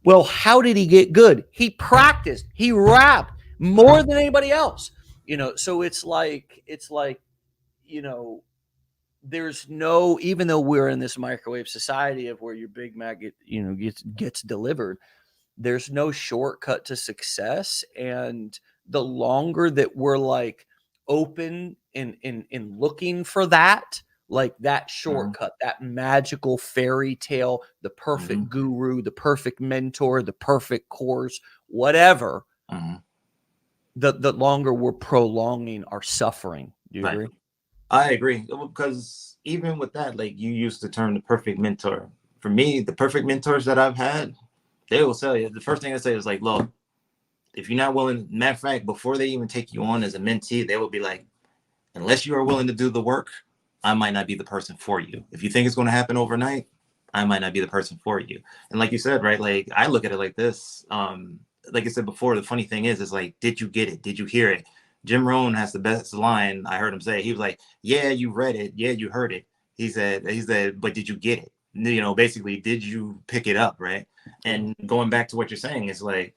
well, how did he get good? He practiced. He rapped more than anybody else. So it's like there's no, even though we're in this microwave society of where your Big Mac gets delivered, there's no shortcut to success. And the longer that we're like open in looking for that, like that shortcut, that magical fairy tale, the perfect guru, the perfect mentor, the perfect course, whatever, the longer we're prolonging our suffering. Do you agree? I agree, because even with that, like you used the term the perfect mentor. For me, the perfect mentors that I've had, they will tell you the first thing I say is like, look, if you're not willing, matter of fact, before they even take you on as a mentee, they will be like, unless you are willing to do the work, I might not be the person for you. If you think it's going to happen overnight, I might not be the person for you. And like you said, right, like I look at it like this. Like I said before, the funny thing is like, did you get it? Did you hear it? Jim Rohn has the best line I heard him say. He was like, yeah, you read it. Yeah, you heard it. He said, but did you get it? You know, basically, did you pick it up? Right. And going back to what you're saying, it's like,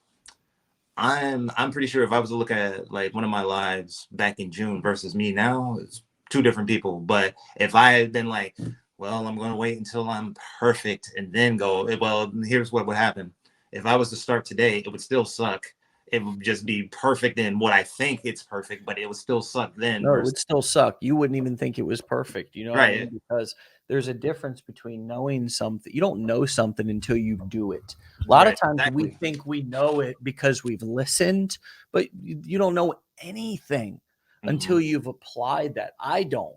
I'm pretty sure if I was to look at like one of my lives back in June versus me now, it's two different people. But if I had been like, well, I'm going to wait until I'm perfect and then go, well, here's what would happen. If I was to start today, it would still suck. It would just be perfect in what I think it's perfect, but it would still suck then. No, it would still suck. You wouldn't even think it was perfect. You know what I mean? Right. Because there's a difference between knowing something. You don't know something until you do it. A lot of times we think we know it because we've listened, but you don't know anything until you've applied that. I don't.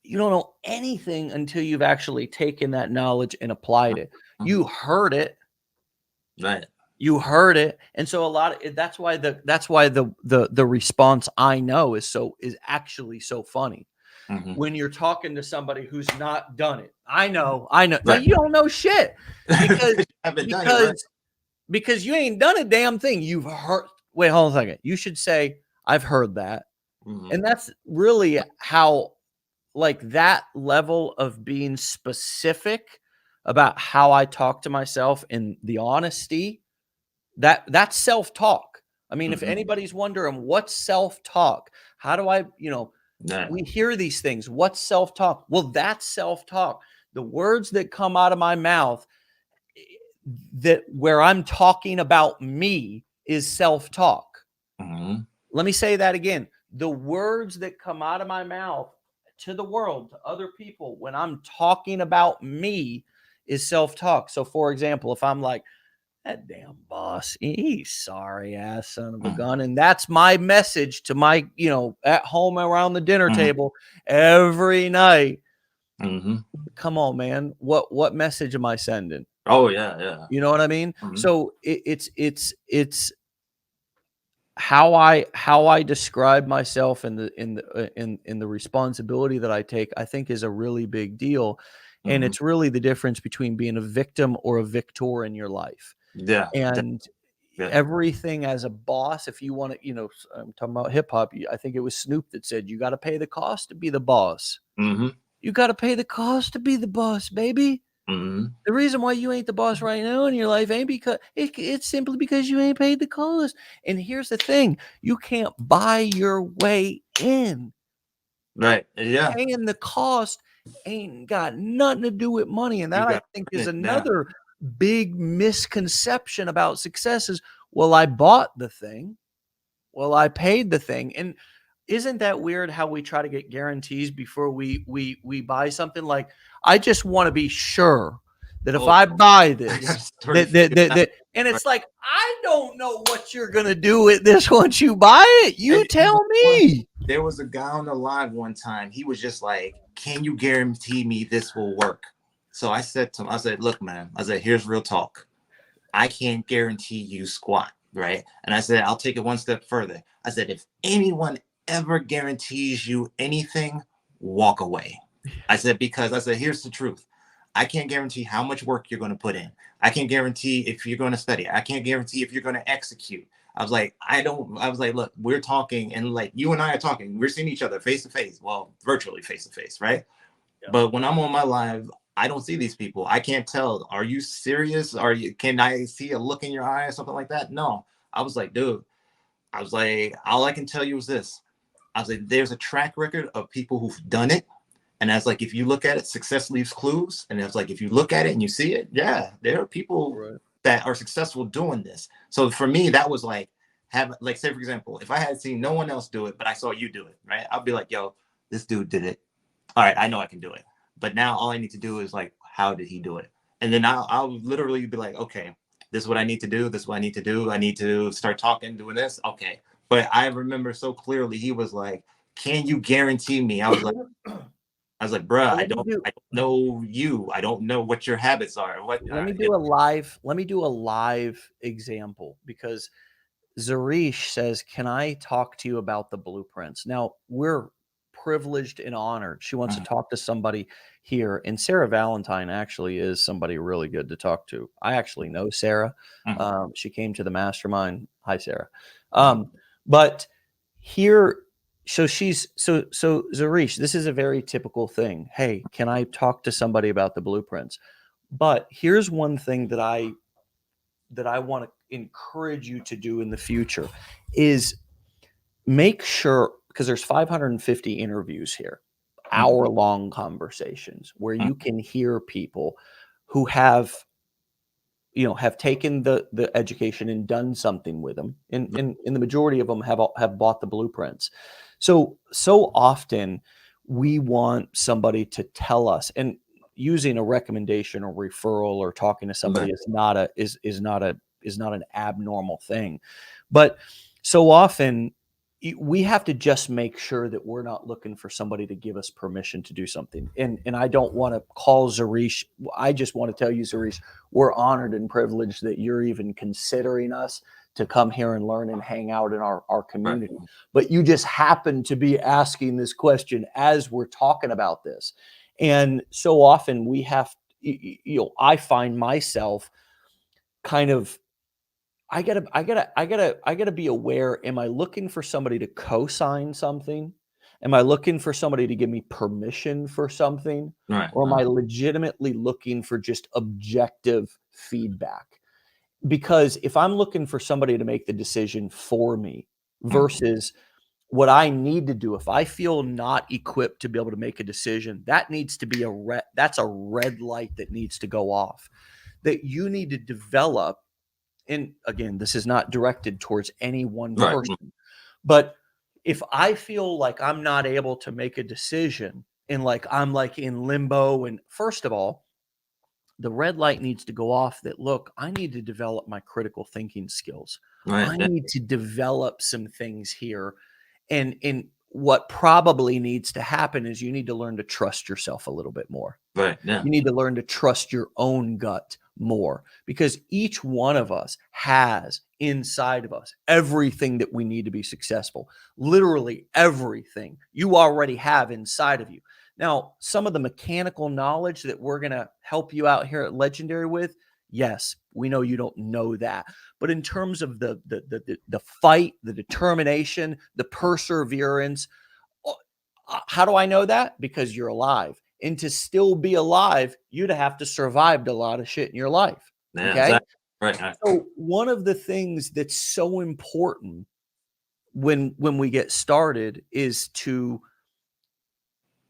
You don't know anything until you've actually taken that knowledge and applied it. You heard it. Right. You heard it. And so a lot of that's why the response I know is actually so funny. When you're talking to somebody who's not done it. I know. Right. Now you don't know shit because because you ain't done a damn thing. You've heard. Wait, hold on a second. You should say, I've heard that. And that's really how, like, that level of being specific about how I talk to myself and the honesty, that's self-talk. I mean, if anybody's wondering what's self-talk, how do I, we hear these things. What's self-talk? Well, that's self-talk. The words that come out of my mouth that where I'm talking about me is self-talk. Let me say that again. The words that come out of my mouth to the world, to other people, when I'm talking about me is self-talk. So for example, if I'm like, that damn boss, he's sorry ass son of a gun. And that's my message to my, at home around the dinner table every night. Come on, man. What message am I sending? Oh yeah. You know what I mean? So it's how I describe myself and the responsibility that I take, I think is a really big deal. And it's really the difference between being a victim or a victor in your life. Yeah. And everything as a boss, if you want to, I'm talking about hip hop. I think it was Snoop that said, you got to pay the cost to be the boss. You got to pay the cost to be the boss, baby. The reason why you ain't the boss right now in your life ain't because it's simply because you ain't paid the cost. And here's the thing. You can't buy your way in. Right. Yeah. Paying the cost ain't got nothing to do with money. And that I think is another big misconception about success is, well, I bought the thing. Well, I paid the thing. And isn't that weird how we try to get guarantees before we buy something? Like, I just want to be sure that if I buy this, and it's like, I don't know what you're going to do with this once you buy it. You tell me. There was a guy on the live one time. He was just like, can you guarantee me this will work? So I said to him, I said, look, man, I said, here's real talk. I can't guarantee you squat, right? And I said, I'll take it one step further. I said, if anyone ever guarantees you anything, walk away. I said, because I said, here's the truth. I can't guarantee how much work you're going to put in. I can't guarantee if you're going to study. I can't guarantee if you're going to execute. I was like, look, we're talking, and like you and I are talking, we're seeing each other face to face. Well, virtually face to face, right? Yeah. But when I'm on my live, I don't see these people. I can't tell. Are you serious? Can I see a look in your eye or something like that? No. I was like, dude, I was like, all I can tell you is this. I was like, there's a track record of people who've done it. And that's like, if you look at it, success leaves clues. And it's like, if you look at it and you see it, yeah, there are people that are successful doing this. So for me, that was like, have, like, say for example, if I had seen no one else do it, but I saw you do it, right? I'll be like, yo, this dude did it. All right, I know I can do it. But now all I need to do is like, how did he do it? And then I'll literally be like, okay, this is what I need to do. This is what I need to do. I need to start talking, doing this. Okay. But I remember so clearly, he was like, can you guarantee me? I was like, bruh, Well, I don't know you. I don't know what your habits are. What let me do a live example, because Zarish says, "Can I talk to you about the blueprints?" Now, we're privileged and honored. She wants to talk to somebody here, and Sarah Valentine actually is somebody really good to talk to. I actually know Sarah. She came to the mastermind. Hi, Sarah. But here, so Zarish, this is a very typical thing. Hey, can I talk to somebody about the blueprints? But here's one thing that I want to encourage you to do in the future is make sure, because there's 550 interviews here, hour-long conversations where you can hear people who have taken the education and done something with them, and the majority of them have bought the blueprints. So often we want somebody to tell us, and using a recommendation or referral or talking to somebody is not an abnormal thing. But so often we have to just make sure that we're not looking for somebody to give us permission to do something. And I don't want to call Zarish. I just want to tell you, Zarish, we're honored and privileged that you're even considering us to come here and learn and hang out in our community. Right. But you just happen to be asking this question as we're talking about this. And so often we have, I find myself kind of, I gotta be aware. Am I looking for somebody to co-sign something? Am I looking for somebody to give me permission for something? Right. Or am I legitimately looking for just objective feedback? Because if I'm looking for somebody to make the decision for me versus what I need to do, if I feel not equipped to be able to make a decision, that needs to be that's a red light that needs to go off. That you need to develop. And again, this is not directed towards any one person, but if I feel like I'm not able to make a decision and like I'm like in limbo, and first of all, the red light needs to go off that, look, I need to develop my critical thinking skills. I need to develop some things here. And what probably needs to happen is you need to learn to trust yourself a little bit more. Right. Yeah. You need to learn to trust your own gut more, because each one of us has inside of us everything that we need to be successful. Literally everything you already have inside of you. Now, some of the mechanical knowledge that we're going to help you out here at Legendary with, yes, we know you don't know that. But in terms of the fight, the determination, the perseverance, how do I know that? Because you're alive. And to still be alive, you'd have to survived a lot of shit in your life. Yeah, okay. Exactly. Right. So one of the things that's so important when we get started is to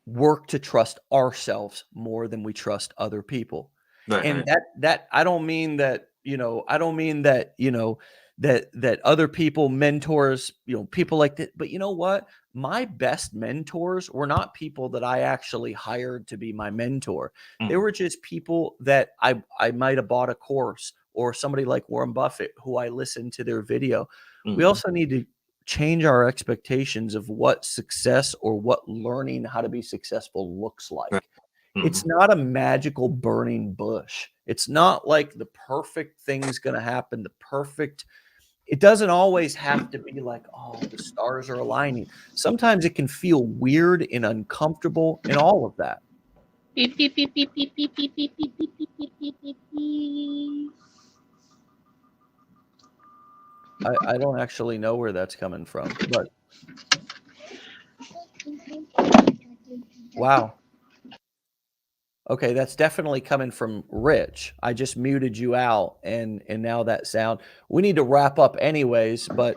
work to trust ourselves more than we trust other people. Right. And that I don't mean that, that other people, mentors, people like that. But you know what? My best mentors were not people that I actually hired to be my mentor. They were just people that I might have bought a course, or somebody like Warren Buffett who I listened to their video. We also need to change our expectations of what success or what learning how to be successful looks like. Right. It's not a magical burning bush. It's not like the perfect thing's going to happen. It doesn't always have to be like, oh, the stars are aligning. Sometimes it can feel weird and uncomfortable and all of that. Beep, beep, beep, beep, beep, beep, beep, beep, beep, beep, beep, beep, beep, beep. I don't actually know where that's coming from, but wow. Okay, that's definitely coming from Rich. I just muted you out, and now that sound. We need to wrap up anyways, but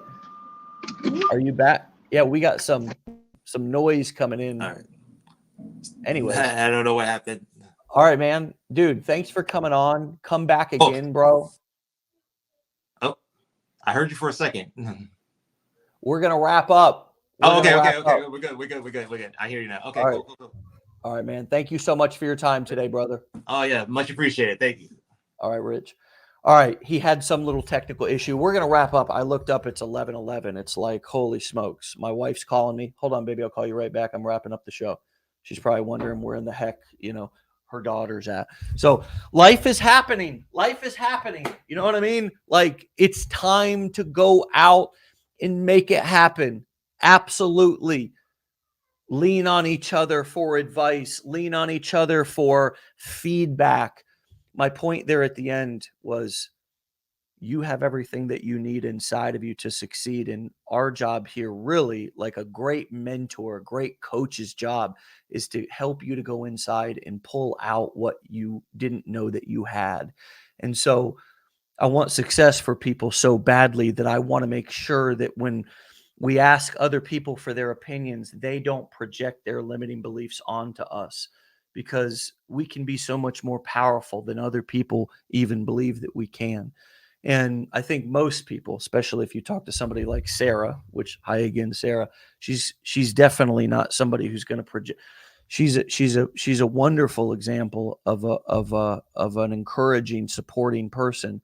are you back? Yeah, we got some noise coming in. All right. Anyways. I don't know what happened. All right, man. Dude, thanks for coming on. Come back again, bro. Oh. I heard you for a second. We're going to wrap up. Okay. We're good. I hear you now. Okay, All right. cool. All right, man. Thank you so much for your time today, brother. Oh yeah, much appreciated. Thank you. All right, Rich. All right. He had some little technical issue. We're going to wrap up. I looked up. It's 11:11. It's like, holy smokes. My wife's calling me. Hold on, baby. I'll call you right back. I'm wrapping up the show. She's probably wondering where in the heck, her daughter's at. So life is happening. Life is happening. You know what I mean? Like, it's time to go out and make it happen. Absolutely. Lean on each other for advice. Lean on each other for feedback. My point there at the end was you have everything that you need inside of you to succeed. And our job here, really, like a great mentor, a great coach's job, is to help you to go inside and pull out what you didn't know that you had. And so I want success for people so badly that I want to make sure that when we ask other people for their opinions, they don't project their limiting beliefs onto us, because we can be so much more powerful than other people even believe that we can. And I think most people, especially if you talk to somebody like Sarah, which, hi again, Sarah, she's definitely not somebody who's going to project. She's a wonderful example of an encouraging, supporting person.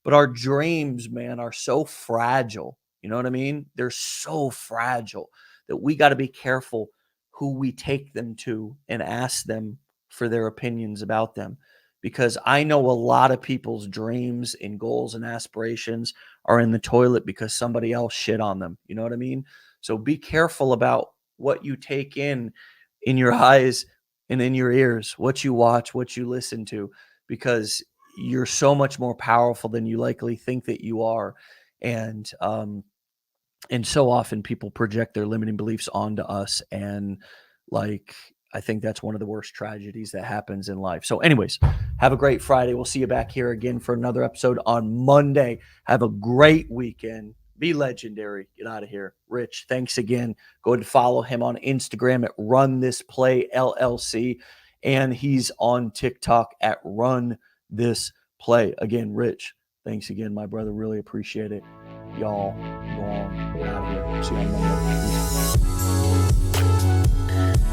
But our dreams, man, are so fragile. You know what I mean? They're so fragile that we got to be careful who we take them to and ask them for their opinions about them. Because I know a lot of people's dreams and goals and aspirations are in the toilet because somebody else shit on them. You know what I mean? So be careful about what you take in your eyes and in your ears, what you watch, what you listen to, because you're so much more powerful than you likely think that you are. And so often people project their limiting beliefs onto us. And like, I think that's one of the worst tragedies that happens in life. So anyways, have a great Friday. We'll see you back here again for another episode on Monday. Have a great weekend. Be legendary. Get out of here. Rich, thanks again. Go ahead and follow him on Instagram at Run This Play LLC. And he's on TikTok at Run This Play. Again, Rich, thanks again, my brother. Really appreciate it. Y'all, go on. Get out of here. See you on Monday. Peace.